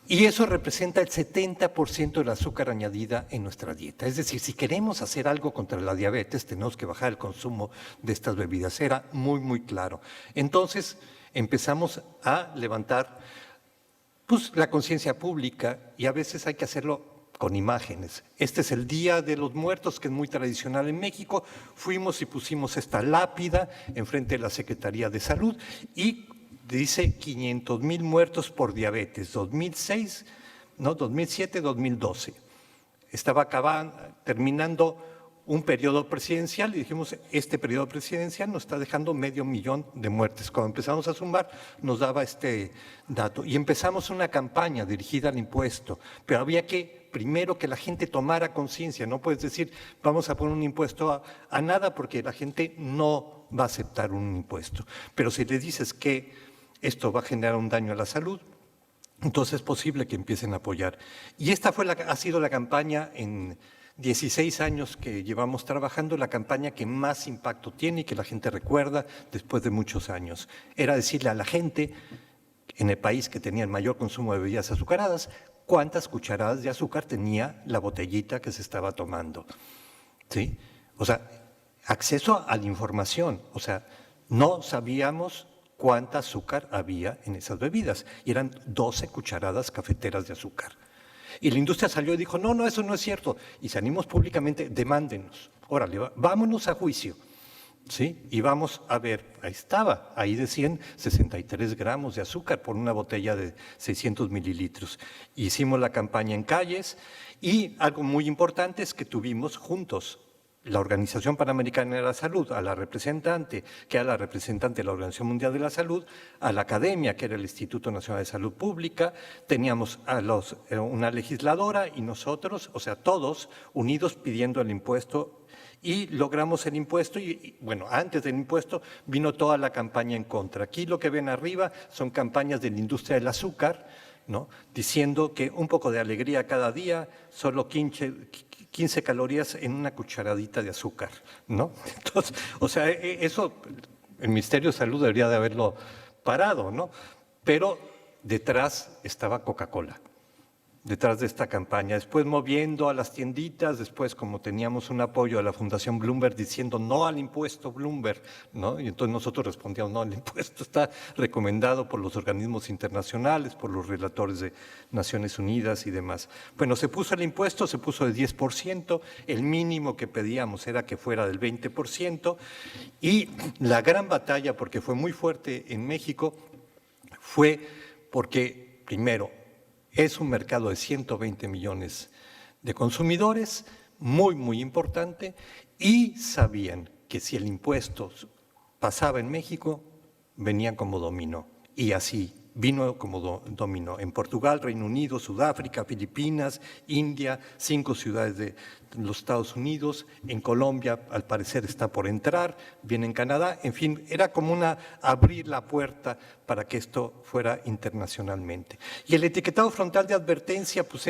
Y eso representa el 70% del azúcar añadida en nuestra dieta. Es decir, si queremos hacer algo contra la diabetes, tenemos que bajar el consumo de estas bebidas. Era muy, muy claro. Entonces, empezamos a levantar pues, la conciencia pública y a veces hay que hacerlo con imágenes. Este es el Día de los Muertos, que es muy tradicional en México. Fuimos y pusimos esta lápida enfrente de la Secretaría de Salud y dice 500,000 muertos por diabetes, 2006, no, 2007, 2012. Estaba terminando un periodo presidencial y dijimos, este periodo presidencial nos está dejando 500,000 de muertes. Cuando empezamos a sumar, nos daba este dato. Y empezamos una campaña dirigida al impuesto, pero había que, primero, que la gente tomara conciencia. No puedes decir, vamos a poner un impuesto a nada, porque la gente no va a aceptar un impuesto. Pero si le dices que esto va a generar un daño a la salud, entonces es posible que empiecen a apoyar. Y esta ha sido la campaña en 16 años que llevamos trabajando, la campaña que más impacto tiene y que la gente recuerda después de muchos años. Era decirle a la gente, en el país que tenía el mayor consumo de bebidas azucaradas, cuántas cucharadas de azúcar tenía la botellita que se estaba tomando. ¿Sí? O sea, acceso a la información. O sea, no sabíamos cuánta azúcar había en esas bebidas. Y eran 12 cucharadas cafeteras de azúcar. Y la industria salió y dijo, no, eso no es cierto. Y salimos públicamente, demándenos. Órale, vámonos a juicio. ¿Sí? Y vamos a ver, ahí estaba, ahí decían 63 gramos de azúcar por una botella de 600 mililitros. Hicimos la campaña en calles y algo muy importante es que tuvimos juntos la Organización Panamericana de la Salud, a la representante, que era la representante de la Organización Mundial de la Salud, a la academia, que era el Instituto Nacional de Salud Pública, teníamos a una legisladora y nosotros, o sea, todos unidos pidiendo el impuesto y logramos el impuesto y, bueno, antes del impuesto vino toda la campaña en contra. Aquí lo que ven arriba son campañas de la industria del azúcar, ¿no?, diciendo que un poco de alegría cada día, solo 15 calorías en una cucharadita de azúcar, ¿no? Entonces, o sea, eso el Ministerio de Salud debería de haberlo parado, ¿no? Pero detrás estaba Coca-Cola, detrás de esta campaña. Después moviendo a las tienditas, después como teníamos un apoyo a la Fundación Bloomberg diciendo no al impuesto Bloomberg, ¿no? Y entonces nosotros respondíamos, no, el impuesto está recomendado por los organismos internacionales, por los relatores de Naciones Unidas y demás. Bueno, se puso el impuesto, se puso de 10%, el mínimo que pedíamos era que fuera del 20%, y la gran batalla, porque fue muy fuerte en México, fue porque, primero, es un mercado de 120 millones de consumidores, muy, muy importante, y sabían que si el impuesto pasaba en México, venían como dominó. Y así vino como dominó. En Portugal, Reino Unido, Sudáfrica, Filipinas, India, 5 ciudades de los Estados Unidos. En Colombia, al parecer, está por entrar. Viene en Canadá. En fin, era como abrir la puerta para que esto fuera internacionalmente. Y el etiquetado frontal de advertencia, pues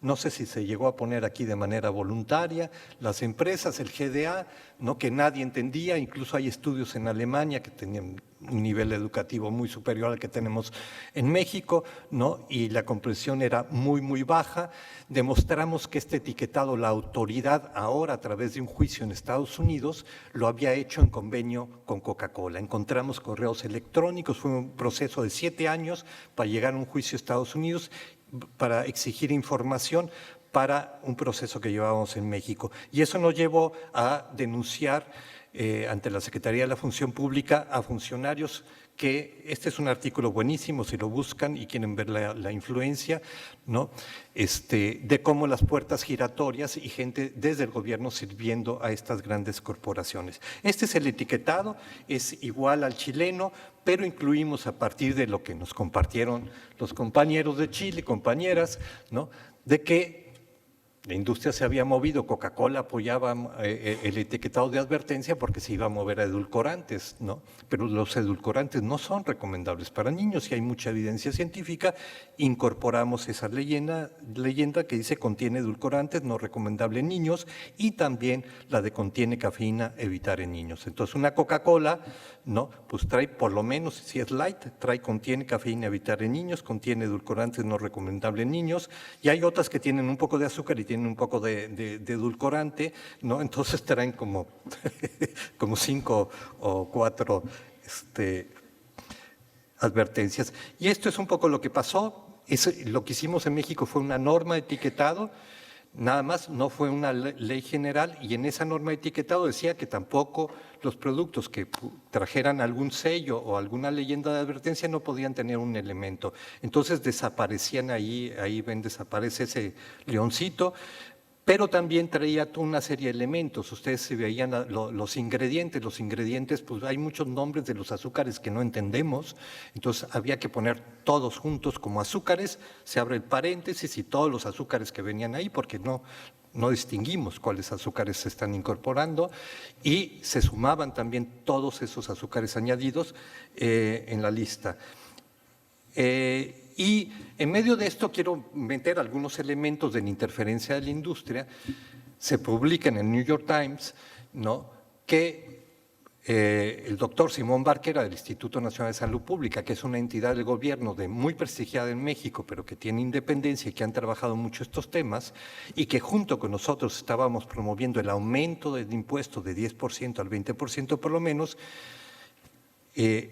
no sé si se llegó a poner aquí de manera voluntaria, las empresas, el GDA, ¿no? Que nadie entendía, incluso hay estudios en Alemania que tenían un nivel educativo muy superior al que tenemos en México, ¿no? Y la comprensión era muy, muy baja. Demostramos que este etiquetado, la autoridad ahora a través de un juicio en Estados Unidos, lo había hecho en convenio con Coca-Cola. Encontramos correos electrónicos, fue un proceso de 7 años para llegar a un juicio a Estados Unidos, para exigir información para un proceso que llevábamos en México. Y eso nos llevó a denunciar ante la Secretaría de la Función Pública a funcionarios que, este es un artículo buenísimo, si lo buscan y quieren ver la influencia, ¿no? De cómo las puertas giratorias y gente desde el gobierno sirviendo a estas grandes corporaciones. Este es el etiquetado, es igual al chileno, pero incluimos a partir de lo que nos compartieron los compañeros de Chile, compañeras, ¿no? De que la industria se había movido, Coca-Cola apoyaba el etiquetado de advertencia porque se iba a mover a edulcorantes, ¿no? Pero los edulcorantes no son recomendables para niños y hay mucha evidencia científica. Incorporamos esa leyenda que dice contiene edulcorantes, no recomendable en niños, y también la de contiene cafeína, evitar en niños. Entonces una Coca-Cola, ¿no? Pues trae, por lo menos si es light, contiene cafeína, evitar en niños, contiene edulcorantes, no recomendable en niños, y hay otras que tienen un poco de azúcar y tienen un poco de edulcorante, ¿no? Entonces traen como 5 o 4 advertencias. Y esto es un poco lo que pasó. Lo que hicimos en México fue una norma de etiquetado, nada más, no fue una ley general, y en esa norma de etiquetado decía que tampoco los productos que trajeran algún sello o alguna leyenda de advertencia no podían tener un elemento. Entonces desaparecían ahí desaparece ese leoncito, pero también traía una serie de elementos. Ustedes se veían los ingredientes, pues hay muchos nombres de los azúcares que no entendemos, entonces había que poner todos juntos como azúcares, se abre el paréntesis y todos los azúcares que venían ahí, porque no distinguimos cuáles azúcares se están incorporando, y se sumaban también todos esos azúcares añadidos en la lista. Y en medio de esto quiero meter algunos elementos de la interferencia de la industria. Se publica en el New York Times, ¿no?, que el doctor Simón Barquera del Instituto Nacional de Salud Pública, que es una entidad del gobierno muy prestigiada en México, pero que tiene independencia y que han trabajado mucho estos temas, y que junto con nosotros estábamos promoviendo el aumento del impuesto de 10% al 20% por lo menos.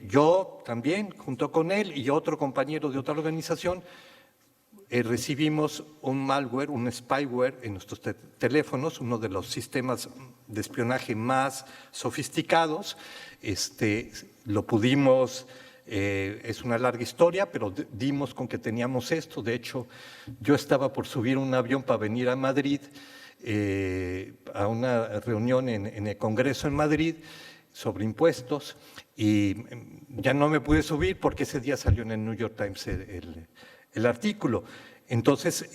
Yo también, junto con él y otro compañero de otra organización, recibimos un malware, un spyware en nuestros teléfonos, uno de los sistemas de espionaje más sofisticados. Lo pudimos, es una larga historia, pero dimos con que teníamos esto. De hecho, yo estaba por subir un avión para venir a Madrid, a una reunión en el Congreso en Madrid sobre impuestos, y ya no me pude subir porque ese día salió en el New York Times el artículo. Entonces,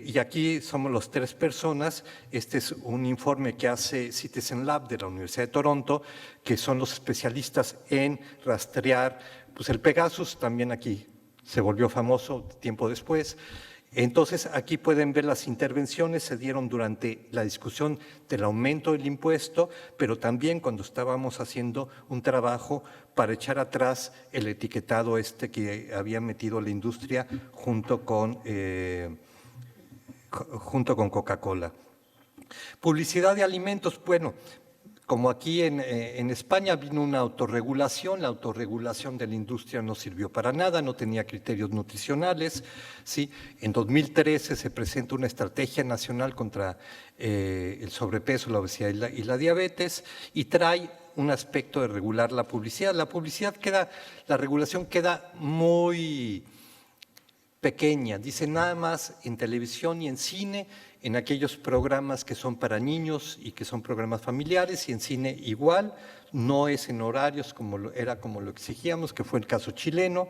y aquí somos las 3 personas. Este es un informe que hace Citizen Lab de la Universidad de Toronto, que son los especialistas en rastrear, pues el Pegasus también aquí se volvió famoso tiempo después. Entonces, aquí pueden ver las intervenciones, se dieron durante la discusión del aumento del impuesto, pero también cuando estábamos haciendo un trabajo para echar atrás el etiquetado que había metido la industria junto con Coca-Cola. Publicidad de alimentos, bueno, como aquí en España vino una autorregulación, la autorregulación de la industria no sirvió para nada, no tenía criterios nutricionales, ¿sí? En 2013 se presenta una estrategia nacional contra el sobrepeso, la obesidad y la diabetes, y trae un aspecto de regular la publicidad. La regulación queda muy pequeña, dice nada más en televisión y en cine en aquellos programas que son para niños y que son programas familiares, y en cine igual, no es en horarios como lo exigíamos, que fue el caso chileno.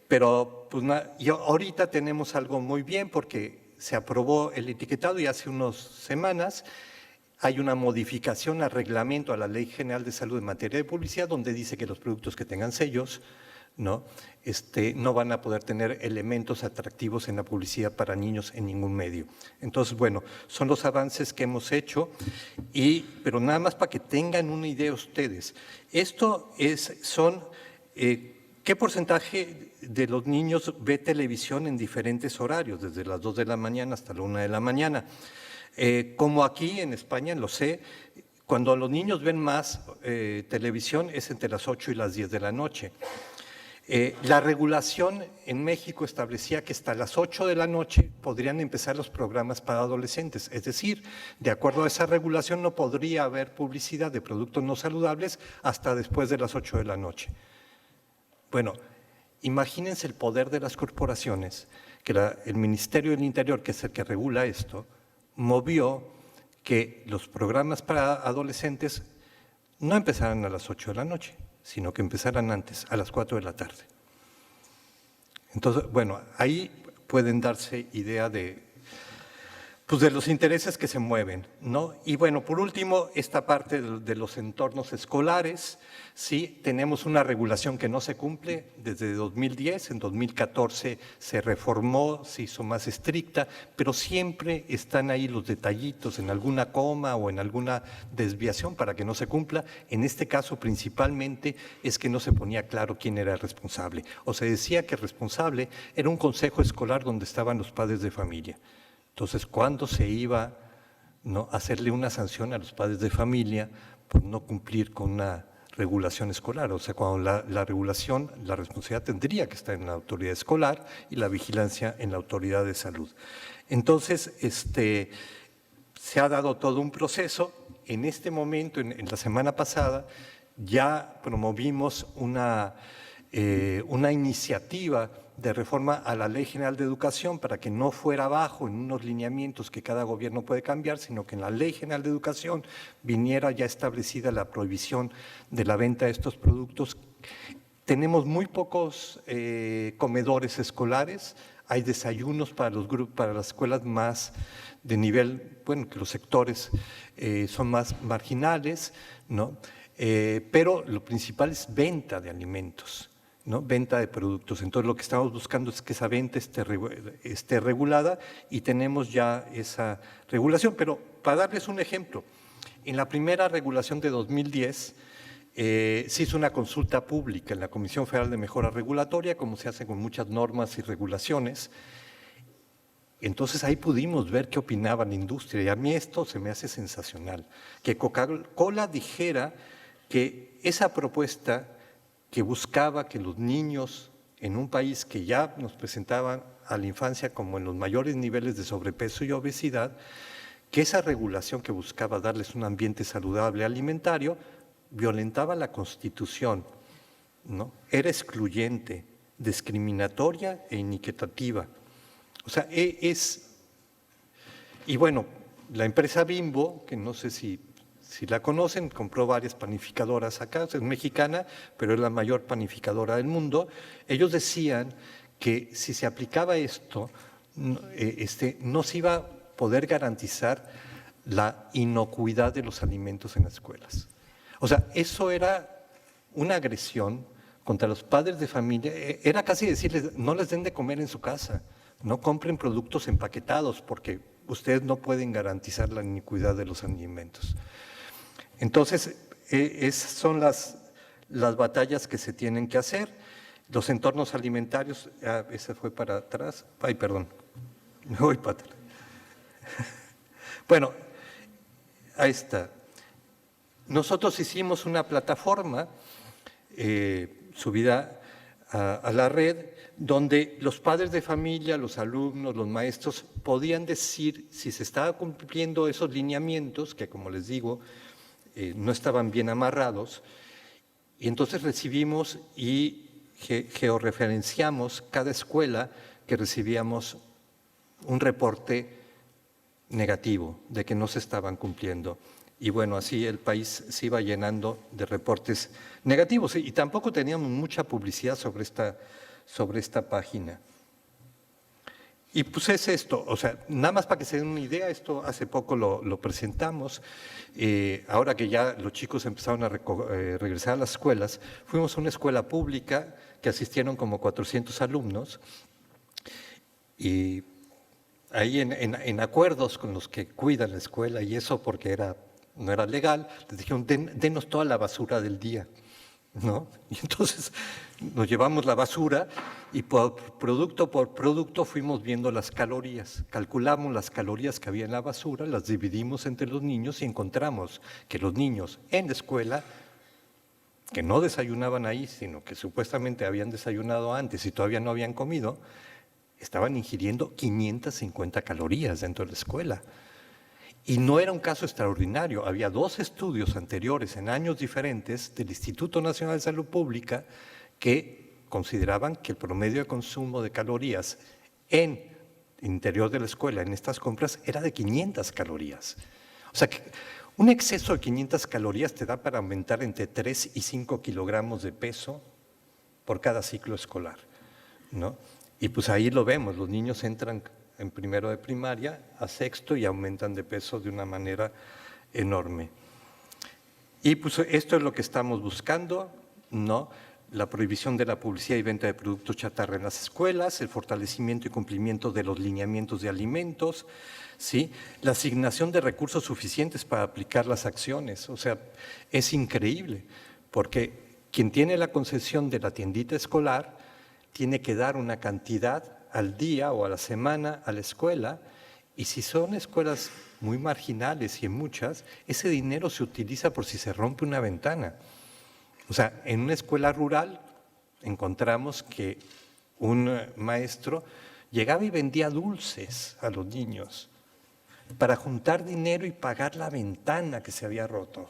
Pero pues, y ahorita tenemos algo muy bien porque se aprobó el etiquetado y hace unas semanas hay una modificación al reglamento, a la Ley General de Salud en materia de publicidad, donde dice que los productos que tengan sellos no van a poder tener elementos atractivos en la publicidad para niños en ningún medio. Entonces, bueno, son los avances que hemos hecho, pero nada más para que tengan una idea ustedes. Esto son... ¿Qué porcentaje de los niños ve televisión en diferentes horarios, desde las 2 de la mañana hasta la 1 de la mañana? Como aquí en España, lo sé, cuando los niños ven más televisión es entre las 8 y las 10 de la noche. La regulación en México establecía que hasta las 8 de la noche podrían empezar los programas para adolescentes. Es decir, de acuerdo a esa regulación no podría haber publicidad de productos no saludables hasta después de las 8 de la noche. Bueno, imagínense el poder de las corporaciones, que el Ministerio del Interior, que es el que regula esto, movió que los programas para adolescentes no empezaran a las 8 de la noche, sino que empezaran antes, a las 4 de la tarde. Entonces, bueno, ahí pueden darse idea de los intereses que se mueven, ¿no? Y bueno, por último, esta parte de los entornos escolares, sí, tenemos una regulación que no se cumple desde 2010, en 2014 se reformó, se hizo más estricta, pero siempre están ahí los detallitos en alguna coma o en alguna desviación para que no se cumpla. En este caso, principalmente, es que no se ponía claro quién era el responsable. O se decía que el responsable era un consejo escolar donde estaban los padres de familia. Entonces, ¿cuándo se iba a hacerle una sanción a los padres de familia por no cumplir con una regulación escolar? O sea, cuando la regulación, la responsabilidad tendría que estar en la autoridad escolar y la vigilancia en la autoridad de salud. Entonces, se ha dado todo un proceso. En este momento, en la semana pasada, ya promovimos una iniciativa de reforma a la Ley General de Educación para que no fuera abajo en unos lineamientos que cada gobierno puede cambiar, sino que en la Ley General de Educación viniera ya establecida la prohibición de la venta de estos productos. Tenemos muy pocos comedores escolares, hay desayunos para los grupos, para las escuelas más de nivel, bueno, que los sectores son más marginales, ¿no? Pero lo principal es venta de alimentos, ¿no? Venta de productos. Entonces, lo que estamos buscando es que esa venta esté regulada y tenemos ya esa regulación. Pero para darles un ejemplo, en la primera regulación de 2010 se hizo una consulta pública en la Comisión Federal de Mejora Regulatoria, como se hace con muchas normas y regulaciones. Entonces, ahí pudimos ver qué opinaba la industria y a mí esto se me hace sensacional. Que Coca-Cola dijera que esa propuesta que buscaba que los niños en un país que ya nos presentaban a la infancia como en los mayores niveles de sobrepeso y obesidad, que esa regulación que buscaba darles un ambiente saludable alimentario violentaba la Constitución, ¿no? Era excluyente, discriminatoria e inequitativa. O sea, y bueno, la empresa Bimbo, que no sé si la conocen, compró varias panificadoras acá, es mexicana, pero es la mayor panificadora del mundo. Ellos decían que si se aplicaba esto, no se iba a poder garantizar la inocuidad de los alimentos en las escuelas. O sea, eso era una agresión contra los padres de familia, era casi decirles, no les den de comer en su casa, no compren productos empaquetados porque ustedes no pueden garantizar la inocuidad de los alimentos. Entonces, esas son las batallas que se tienen que hacer. Los entornos alimentarios, ese fue para atrás, ay, perdón, me voy para atrás. Bueno, ahí está. Nosotros hicimos una plataforma subida a la red, donde los padres de familia, los alumnos, los maestros podían decir si se estaba cumpliendo esos lineamientos, que como les digo, no estaban bien amarrados, y entonces recibimos y georreferenciamos cada escuela que recibíamos un reporte negativo de que no se estaban cumpliendo. Y bueno, así el país se iba llenando de reportes negativos y tampoco teníamos mucha publicidad sobre esta página. Y pues es esto, o sea, nada más para que se den una idea, esto hace poco lo presentamos, ahora que ya los chicos empezaron a regresar a las escuelas, fuimos a una escuela pública que asistieron como 400 alumnos y ahí en acuerdos con los que cuidan la escuela y eso porque no era legal, les dijeron, denos toda la basura del día, ¿no? Y entonces nos llevamos la basura y por producto fuimos viendo las calorías. Calculamos las calorías que había en la basura, las dividimos entre los niños y encontramos que los niños en la escuela, que no desayunaban ahí, sino que supuestamente habían desayunado antes y todavía no habían comido, estaban ingiriendo 550 calorías dentro de la escuela. Y no era un caso extraordinario, había 2 estudios anteriores en años diferentes del Instituto Nacional de Salud Pública que consideraban que el promedio de consumo de calorías en el interior de la escuela, en estas compras, era de 500 calorías. O sea, que un exceso de 500 calorías te da para aumentar entre 3 y 5 kilogramos de peso por cada ciclo escolar, ¿no? Y pues ahí lo vemos, los niños entran en primero de primaria a sexto y aumentan de peso de una manera enorme. Y pues esto es lo que estamos buscando, ¿no? La prohibición de la publicidad y venta de productos chatarra en las escuelas, el fortalecimiento y cumplimiento de los lineamientos de alimentos, ¿sí? La asignación de recursos suficientes para aplicar las acciones. O sea, es increíble, porque quien tiene la concesión de la tiendita escolar tiene que dar una cantidad al día o a la semana a la escuela, y si son escuelas muy marginales y en muchas, ese dinero se utiliza por si se rompe una ventana. O sea, en una escuela rural encontramos que un maestro llegaba y vendía dulces a los niños para juntar dinero y pagar la ventana que se había roto.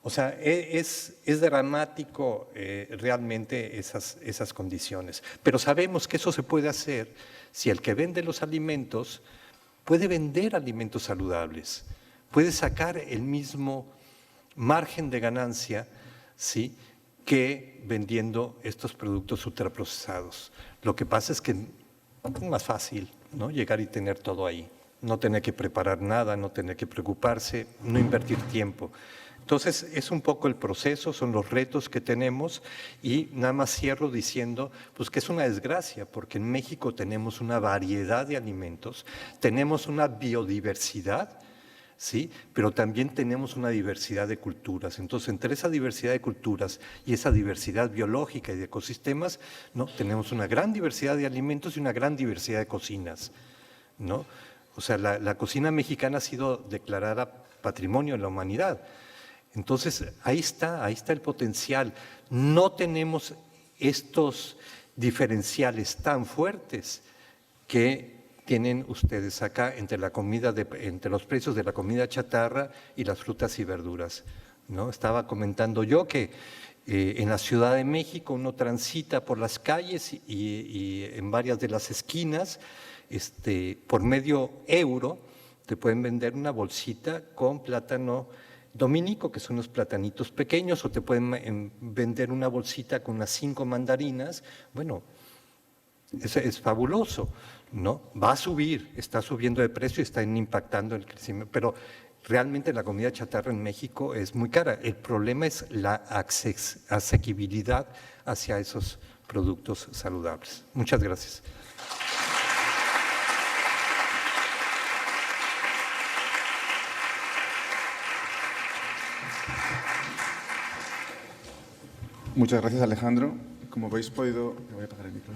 O sea, es dramático realmente esas condiciones. Pero sabemos que eso se puede hacer si el que vende los alimentos puede vender alimentos saludables, puede sacar el mismo margen de ganancia, ¿sí?, que vendiendo estos productos ultraprocesados. Lo que pasa es que es más fácil, ¿no?, llegar y tener todo ahí, no tener que preparar nada, no tener que preocuparse, no invertir tiempo. Entonces, es un poco el proceso, son los retos que tenemos y nada más cierro diciendo pues, que es una desgracia porque en México tenemos una variedad de alimentos, tenemos una biodiversidad, ¿sí?, pero también tenemos una diversidad de culturas. Entonces, entre esa diversidad de culturas y esa diversidad biológica y de ecosistemas, ¿no?, tenemos una gran diversidad de alimentos y una gran diversidad de cocinas, ¿no? O sea, la cocina mexicana ha sido declarada Patrimonio de la Humanidad. Entonces, ahí está el potencial. No tenemos estos diferenciales tan fuertes que tienen ustedes acá entre los precios de la comida chatarra y las frutas y verduras, ¿no? Estaba comentando yo que en la Ciudad de México uno transita por las calles y en varias de las esquinas, por medio euro, te pueden vender una bolsita con plátano dominico, que son unos platanitos pequeños, o te pueden vender una bolsita con unas 5 mandarinas. Bueno, es fabuloso, ¿no? Va a subir, está subiendo de precio y está impactando el crecimiento, pero realmente la comida chatarra en México es muy cara. El problema es la asequibilidad hacia esos productos saludables. Muchas gracias. Muchas gracias, Alejandro. Como habéis podido... Me voy a apagar el micro.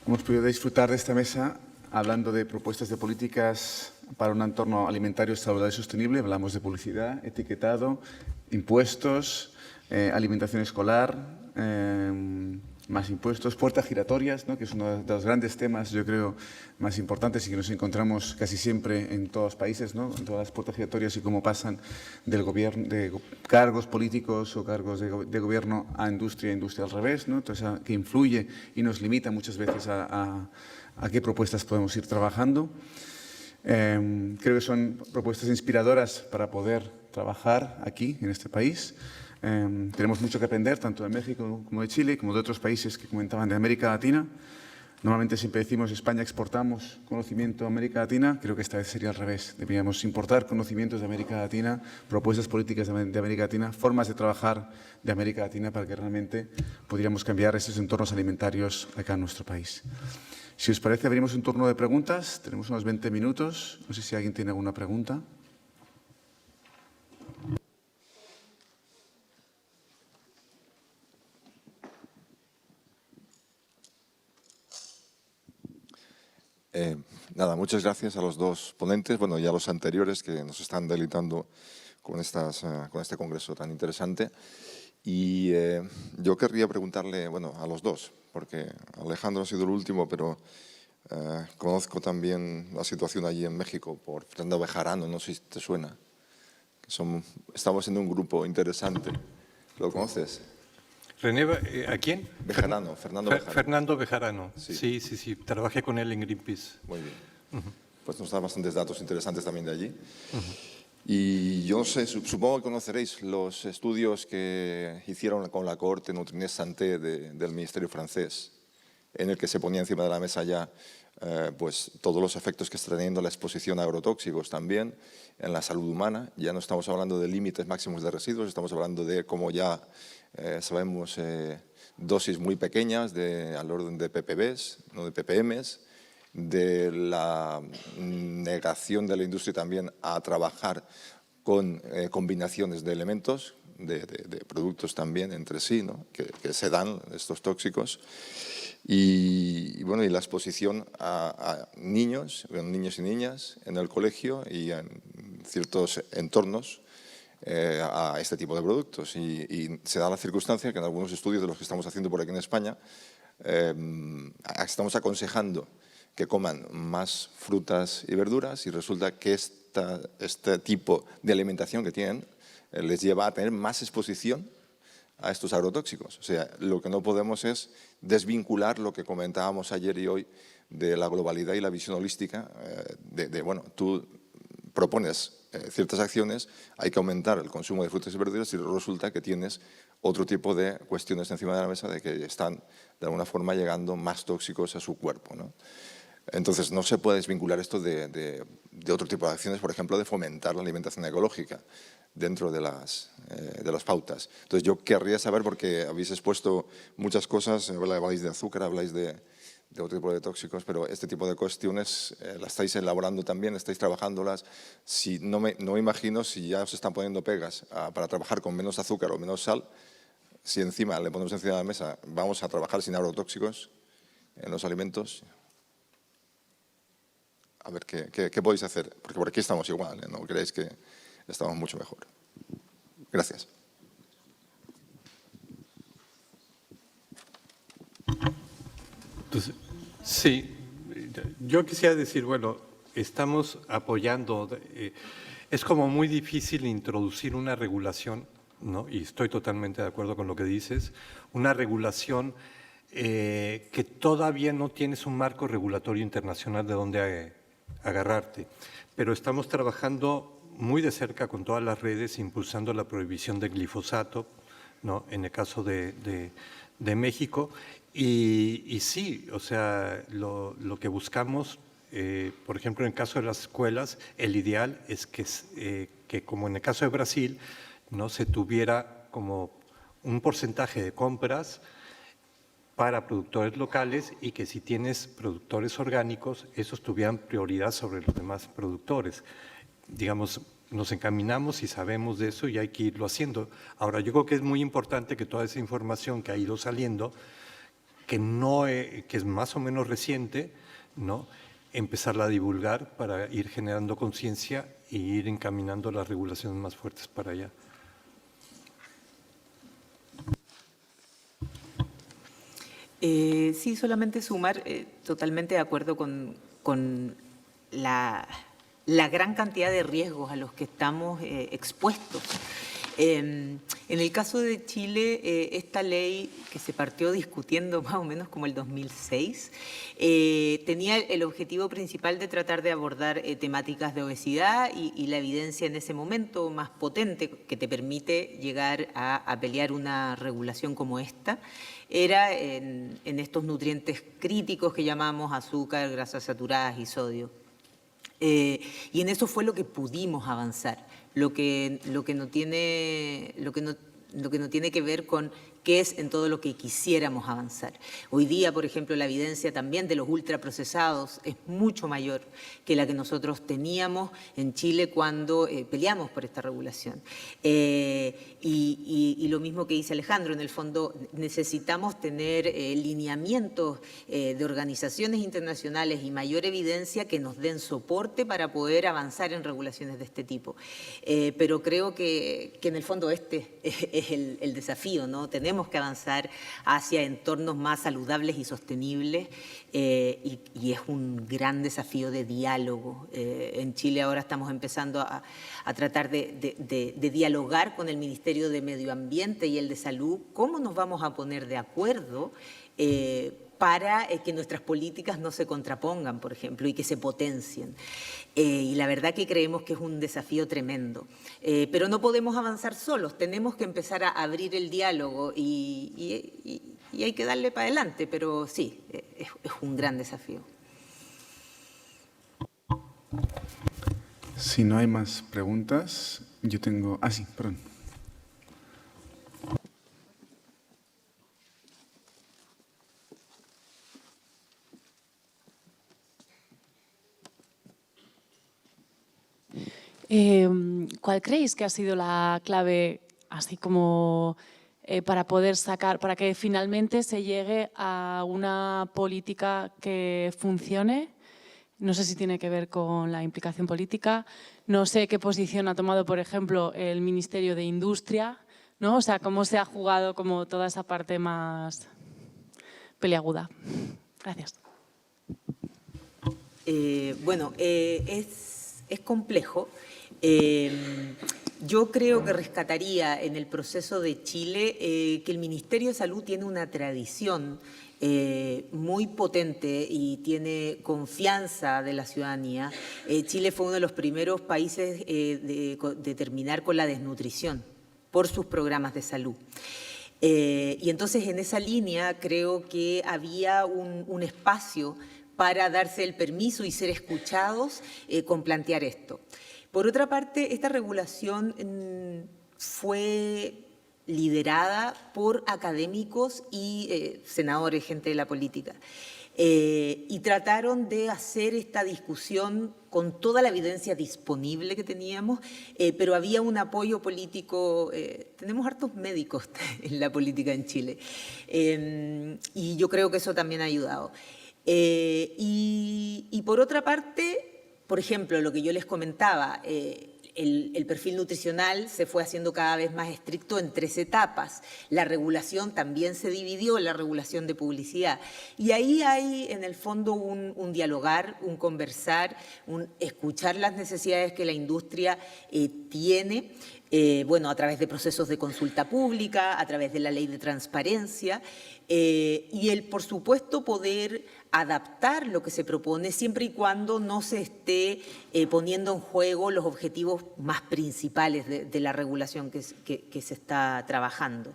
Hemos podido disfrutar de esta mesa hablando de propuestas de políticas para un entorno alimentario saludable y sostenible. Hablamos de publicidad, etiquetado, impuestos, alimentación escolar, más impuestos, puertas giratorias, ¿no? Que es uno de los grandes temas, yo creo, más importantes y que nos encontramos casi siempre en todos los países, ¿no? En todas las puertas giratorias y cómo pasan del gobierno, de cargos políticos o cargos de gobierno a industria al revés, ¿no? Entonces, que influye y nos limita muchas veces a qué propuestas podemos ir trabajando. Creo que son propuestas inspiradoras para poder trabajar aquí, en este país. Tenemos mucho que aprender, tanto de México como de Chile, como de otros países que comentaban de América Latina. Normalmente siempre decimos España exportamos conocimiento a América Latina, creo que esta vez sería al revés. Deberíamos importar conocimientos de América Latina, propuestas políticas de América Latina, formas de trabajar de América Latina para que realmente pudiéramos cambiar esos entornos alimentarios acá en nuestro país. Si os parece, abrimos un turno de preguntas. Tenemos unos 20 minutos. No sé si alguien tiene alguna pregunta. Nada, muchas gracias a los dos ponentes, bueno, y a los anteriores que nos están deleitando con este congreso tan interesante. Y yo querría preguntarle, bueno, a los dos, porque Alejandro ha sido el último, pero conozco también la situación allí en México por Fernando Bejarano, no sé si te suena. Estamos en un grupo interesante. ¿Lo conoces? René, ¿a quién? Bejarano, Fernando Bejarano. Fernando Bejarano, Sí. sí. Trabajé con él en Greenpeace. Muy bien. Pues nos da bastantes datos interesantes también de allí. Y yo no sé, supongo que conoceréis los estudios que hicieron con la cohorte Nutrinés Santé del Ministerio francés, en el que se ponía encima de la mesa ya pues, todos los efectos que está teniendo la exposición a agrotóxicos también en la salud humana. Ya no estamos hablando de límites máximos de residuos, estamos hablando de, como ya sabemos, dosis muy pequeñas al orden de ppbs, no de ppms, de la negación de la industria también a trabajar con combinaciones de elementos, de productos también entre sí, ¿no? que se dan estos tóxicos. Y bueno, y la exposición a niños y niñas en el colegio y en ciertos entornos a este tipo de productos. Y se da la circunstancia que en algunos estudios de los que estamos haciendo por aquí en España estamos aconsejando que coman más frutas y verduras y resulta que este tipo de alimentación que tienen les lleva a tener más exposición a estos agrotóxicos. O sea, lo que no podemos es desvincular lo que comentábamos ayer y hoy de la globalidad y la visión holística bueno, tú propones ciertas acciones, hay que aumentar el consumo de frutas y verduras y resulta que tienes otro tipo de cuestiones encima de la mesa de que están de alguna forma llegando más tóxicos a su cuerpo, ¿no? Entonces, no se puede desvincular esto de otro tipo de acciones, por ejemplo, de fomentar la alimentación ecológica dentro de las pautas. Entonces, yo querría saber, porque habéis expuesto muchas cosas, habláis de azúcar, habláis de otro tipo de tóxicos, pero este tipo de cuestiones las estáis elaborando también, estáis trabajándolas. No me imagino si ya os están poniendo pegas para trabajar con menos azúcar o menos sal, si encima le ponemos encima de la mesa, vamos a trabajar sin agrotóxicos en los alimentos. A ver, ¿qué podéis hacer? Porque por aquí estamos igual, ¿no creéis que estamos mucho mejor? Gracias. Entonces, sí, yo quisiera decir, bueno, estamos apoyando, es como muy difícil introducir una regulación, ¿no? Y estoy totalmente de acuerdo con lo que dices, una regulación que todavía no tienes un marco regulatorio internacional de donde agarrarte, pero estamos trabajando muy de cerca con todas las redes, impulsando la prohibición del glifosato, ¿no? En el caso de México. Y sí, o sea, lo que buscamos, por ejemplo, en el caso de las escuelas, el ideal es que como en el caso de Brasil, no se tuviera como un porcentaje de compras para productores locales y que si tienes productores orgánicos, esos tuvieran prioridad sobre los demás productores. Digamos, nos encaminamos y sabemos de eso y hay que irlo haciendo. Ahora, yo creo que es muy importante que toda esa información que ha ido saliendo, que es más o menos reciente, ¿no? Empezarla a divulgar para ir generando conciencia e ir encaminando las regulaciones más fuertes para allá. Sí, solamente sumar, totalmente de acuerdo con la gran cantidad de riesgos a los que estamos expuestos. En el caso de Chile, esta ley que se partió discutiendo más o menos como el 2006, tenía el objetivo principal de tratar de abordar temáticas de obesidad y la evidencia en ese momento más potente que te permite llegar a pelear una regulación como esta, era en estos nutrientes críticos que llamamos azúcar, grasas saturadas y sodio. Y en eso fue lo que pudimos avanzar. Lo que no tiene que ver con qué es en todo lo que quisiéramos avanzar. Hoy día, por ejemplo, la evidencia también de los ultraprocesados es mucho mayor que la que nosotros teníamos en Chile cuando peleamos por esta regulación. Y lo mismo que dice Alejandro, en el fondo necesitamos tener lineamientos de organizaciones internacionales y mayor evidencia que nos den soporte para poder avanzar en regulaciones de este tipo. Pero creo que en el fondo este es el desafío, ¿no? Tenemos que avanzar hacia entornos más saludables y sostenibles y es un gran desafío de diálogo. En Chile ahora estamos empezando a tratar de dialogar con el Ministerio de Medio Ambiente y el de Salud, cómo nos vamos a poner de acuerdo para que nuestras políticas no se contrapongan, por ejemplo, y que se potencien. Y la verdad que creemos que es un desafío tremendo. Pero no podemos avanzar solos, tenemos que empezar a abrir el diálogo y hay que darle para adelante, pero sí, es un gran desafío. Si no hay más preguntas, yo tengo... Ah, sí, perdón. ¿Cuál creéis que ha sido la clave, así como para poder sacar, para que finalmente se llegue a una política que funcione? No sé si tiene que ver con la implicación política. No sé qué posición ha tomado, por ejemplo, el Ministerio de Industria, ¿no? O sea, cómo se ha jugado como toda esa parte más peliaguda. Gracias. Bueno, es complejo. Yo creo que rescataría en el proceso de Chile que el Ministerio de Salud tiene una tradición muy potente y tiene confianza de la ciudadanía. Chile fue uno de los primeros países de terminar con la desnutrición por sus programas de salud. Y entonces en esa línea creo que había un espacio para darse el permiso y ser escuchados con plantear esto. Por otra parte, esta regulación fue liderada por académicos y senadores, gente de la política, y trataron de hacer esta discusión con toda la evidencia disponible que teníamos, pero había un apoyo político. Tenemos hartos médicos en la política en Chile, y yo creo que eso también ha ayudado. Y por otra parte, por ejemplo, lo que yo les comentaba, el perfil nutricional se fue haciendo cada vez más estricto en 3 etapas. La regulación también se dividió en la regulación de publicidad. Y ahí hay, en el fondo, un dialogar, un conversar, un escuchar las necesidades que la industria tiene, bueno, a través de procesos de consulta pública, a través de la ley de transparencia, y por supuesto, poder adaptar lo que se propone siempre y cuando no se esté poniendo en juego los objetivos más principales de la regulación que se está trabajando.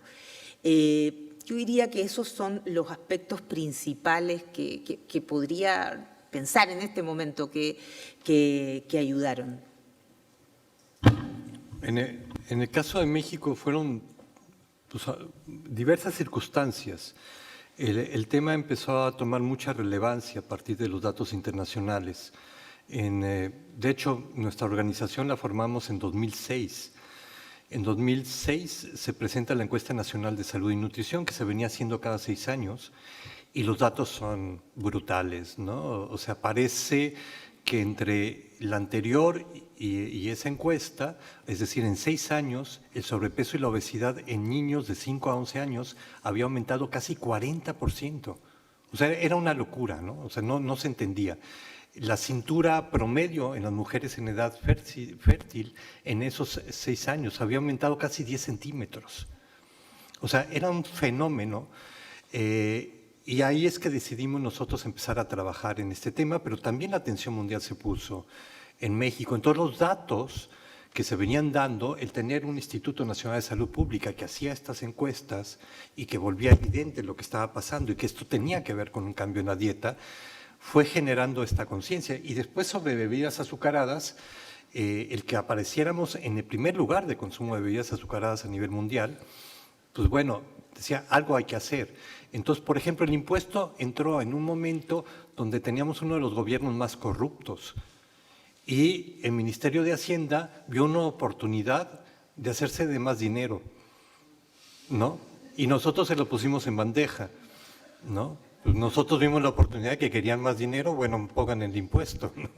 Yo diría que esos son los aspectos principales que podría pensar en este momento que ayudaron. En el caso de México fueron pues, diversas circunstancias. El tema empezó a tomar mucha relevancia a partir de los datos internacionales. De hecho, nuestra organización la formamos en 2006. En 2006 se presenta la Encuesta Nacional de Salud y Nutrición, que se venía haciendo cada 6 años, y los datos son brutales, ¿no? O sea, parece que entre la anterior y esa encuesta, es decir, en 6 años, el sobrepeso y la obesidad en niños de 5 a 11 años había aumentado casi 40%. O sea, era una locura, ¿no? O sea, no se entendía. La cintura promedio en las mujeres en edad fértil en esos 6 años había aumentado casi 10 centímetros. O sea, era un fenómeno. Y ahí es que decidimos nosotros empezar a trabajar en este tema, pero también la atención mundial se puso en México. En todos los datos que se venían dando, el tener un Instituto Nacional de Salud Pública que hacía estas encuestas y que volvía evidente lo que estaba pasando y que esto tenía que ver con un cambio en la dieta, fue generando esta conciencia. Y después sobre bebidas azucaradas, el que apareciéramos en el primer lugar de consumo de bebidas azucaradas a nivel mundial, pues bueno, decía, algo hay que hacer. Entonces, por ejemplo, el impuesto entró en un momento donde teníamos uno de los gobiernos más corruptos y el Ministerio de Hacienda vio una oportunidad de hacerse de más dinero, ¿no? Y nosotros se lo pusimos en bandeja, ¿no? Pues nosotros vimos la oportunidad de que querían más dinero, bueno, pongan el impuesto, ¿no?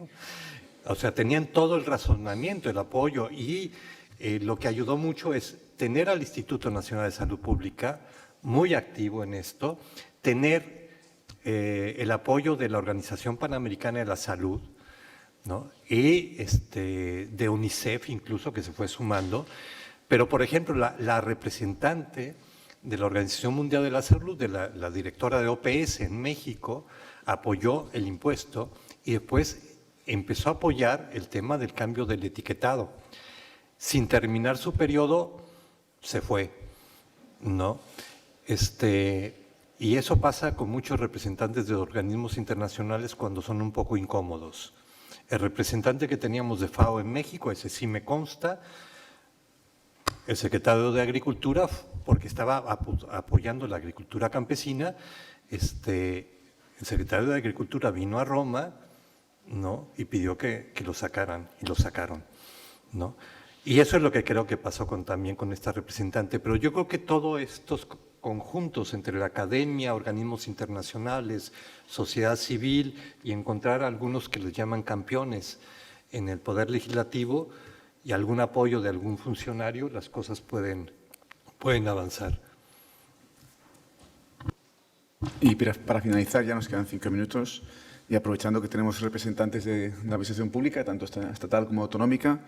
O sea, tenían todo el razonamiento, el apoyo y lo que ayudó mucho es tener al Instituto Nacional de Salud Pública muy activo en esto, tener el apoyo de la Organización Panamericana de la Salud, ¿no? Y de UNICEF incluso, que se fue sumando. Pero, por ejemplo, la representante de la Organización Mundial de la Salud, la directora de OPS en México, apoyó el impuesto y después empezó a apoyar el tema del cambio del etiquetado. Sin terminar su periodo, se fue, ¿no? Y eso pasa con muchos representantes de organismos internacionales cuando son un poco incómodos. El representante que teníamos de FAO en México, ese sí me consta, el secretario de Agricultura, porque estaba apoyando la agricultura campesina, el secretario de Agricultura vino a Roma, ¿no? Y pidió que lo sacaran, y lo sacaron, ¿no? Y eso es lo que creo que pasó también con esta representante. Pero yo creo que todos estos conjuntos entre la academia, organismos internacionales, sociedad civil y encontrar algunos que les llaman campeones en el poder legislativo y algún apoyo de algún funcionario, las cosas pueden avanzar. Y para finalizar, ya nos quedan 5 minutos, y aprovechando que tenemos representantes de la administración pública, tanto estatal como autonómica,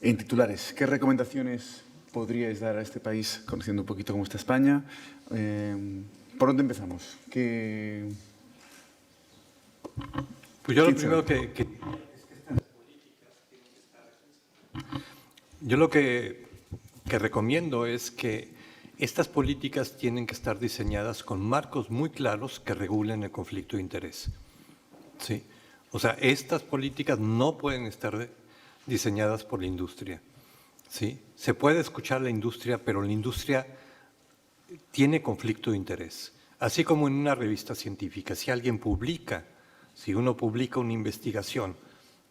en titulares, ¿qué recomendaciones podríais dar a este país, conociendo un poquito cómo está España? ¿Por dónde empezamos? Pues yo lo primero yo lo que recomiendo es que estas políticas tienen que estar diseñadas con marcos muy claros que regulen el conflicto de interés, ¿sí? O sea, estas políticas no pueden estar diseñadas por la industria, ¿sí? Se puede escuchar la industria, pero la industria tiene conflicto de interés. Así como en una revista científica, si uno publica una investigación,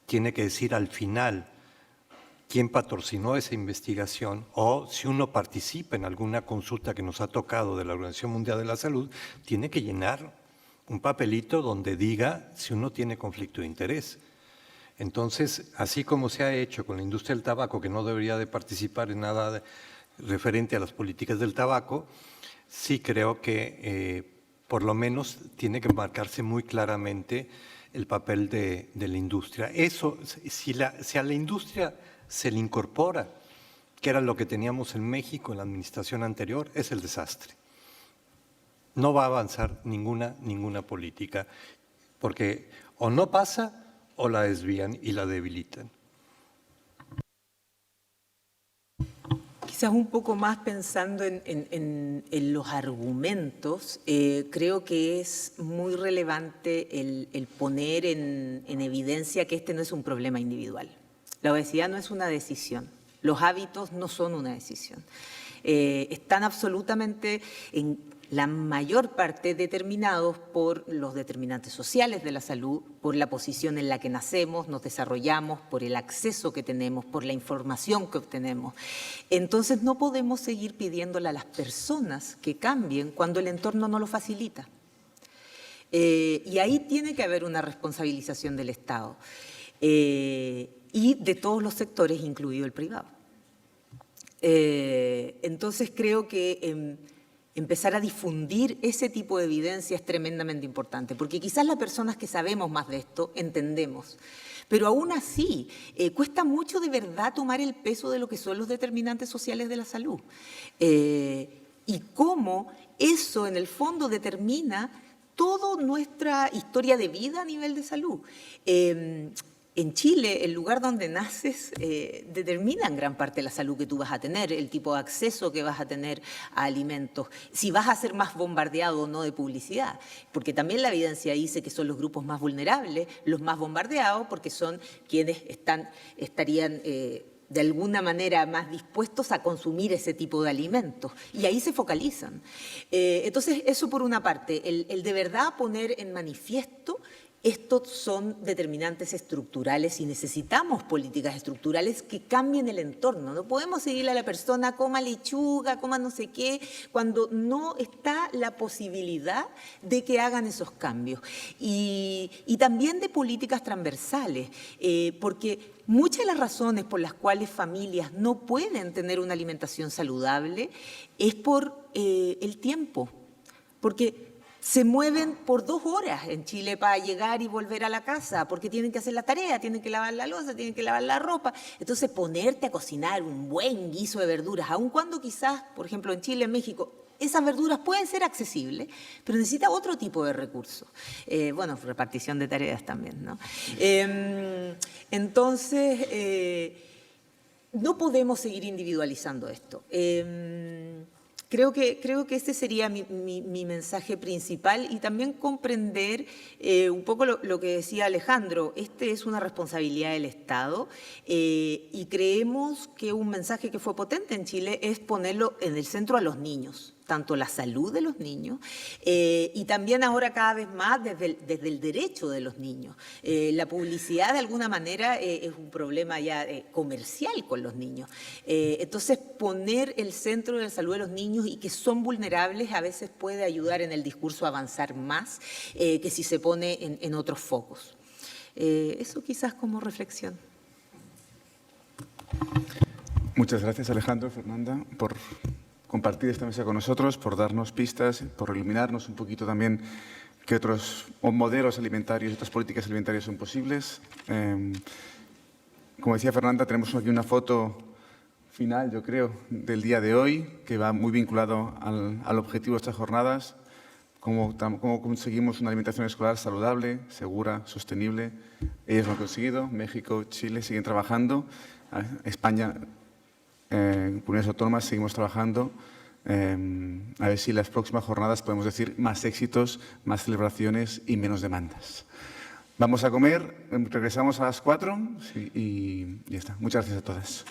tiene que decir al final quién patrocinó esa investigación, o si uno participa en alguna consulta que nos ha tocado de la Organización Mundial de la Salud, tiene que llenar un papelito donde diga si uno tiene conflicto de interés. Entonces, así como se ha hecho con la industria del tabaco, que no debería de participar en nada referente a las políticas del tabaco, sí creo que por lo menos tiene que marcarse muy claramente el papel de la industria. Eso, si a la industria se le incorpora, que era lo que teníamos en México en la administración anterior, es el desastre. No va a avanzar ninguna política, porque o no pasa o la desvían y la debilitan. Quizás un poco más pensando en los argumentos, creo que es muy relevante el poner en evidencia que este no es un problema individual. La obesidad no es una decisión, los hábitos no son una decisión. Están absolutamente en la mayor parte determinados por los determinantes sociales de la salud, por la posición en la que nacemos, nos desarrollamos, por el acceso que tenemos, por la información que obtenemos. Entonces no podemos seguir pidiéndole a las personas que cambien cuando el entorno no lo facilita. Y ahí tiene que haber una responsabilización del Estado. y de todos los sectores, incluido el privado. Entonces creo que empezar a difundir ese tipo de evidencia es tremendamente importante, porque quizás las personas que sabemos más de esto entendemos, pero aún así cuesta mucho de verdad tomar el peso de lo que son los determinantes sociales de la salud y cómo eso en el fondo determina toda nuestra historia de vida a nivel de salud. En Chile, el lugar donde naces determina en gran parte la salud que tú vas a tener, el tipo de acceso que vas a tener a alimentos, si vas a ser más bombardeado o no de publicidad, porque también la evidencia dice que son los grupos más vulnerables, los más bombardeados, porque son quienes estarían de alguna manera más dispuestos a consumir ese tipo de alimentos. Y ahí se focalizan. Entonces, eso por una parte, el de verdad poner en manifiesto. Estos son determinantes estructurales y necesitamos políticas estructurales que cambien el entorno. No podemos seguirle a la persona, coma lechuga, coma no sé qué, cuando no está la posibilidad de que hagan esos cambios. Y también de políticas transversales, porque muchas de las razones por las cuales familias no pueden tener una alimentación saludable es por el tiempo, porque se mueven por 2 horas en Chile para llegar y volver a la casa, porque tienen que hacer la tarea, tienen que lavar la loza, tienen que lavar la ropa. Entonces, ponerte a cocinar un buen guiso de verduras, aun cuando quizás, por ejemplo, en Chile, en México, esas verduras pueden ser accesibles, pero necesita otro tipo de recursos. Bueno, repartición de tareas también, ¿no? Entonces, no podemos seguir individualizando esto. Creo que ese sería mi mensaje principal y también comprender un poco lo que decía Alejandro. Este es una responsabilidad del Estado y creemos que un mensaje que fue potente en Chile es ponerlo en el centro a los niños, tanto la salud de los niños y también ahora cada vez más desde el derecho de los niños. La publicidad de alguna manera es un problema ya comercial con los niños. Entonces poner el centro de la salud de los niños y que son vulnerables a veces puede ayudar en el discurso a avanzar más que si se pone en otros focos. Eso quizás como reflexión. Muchas gracias, Alejandro, Fernanda, por compartir esta mesa con nosotros, por darnos pistas, por iluminarnos un poquito también qué otros modelos alimentarios, otras políticas alimentarias son posibles. Como decía Fernanda, tenemos aquí una foto final, yo creo, del día de hoy, que va muy vinculado al objetivo de estas jornadas, cómo conseguimos una alimentación escolar saludable, segura, sostenible. Ellos lo han conseguido, México, Chile siguen trabajando, España, comunidades autónomas seguimos trabajando, a ver si las próximas jornadas podemos decir más éxitos, más celebraciones y menos demandas. Vamos a comer, regresamos a las 4 y ya está. Muchas gracias a todas.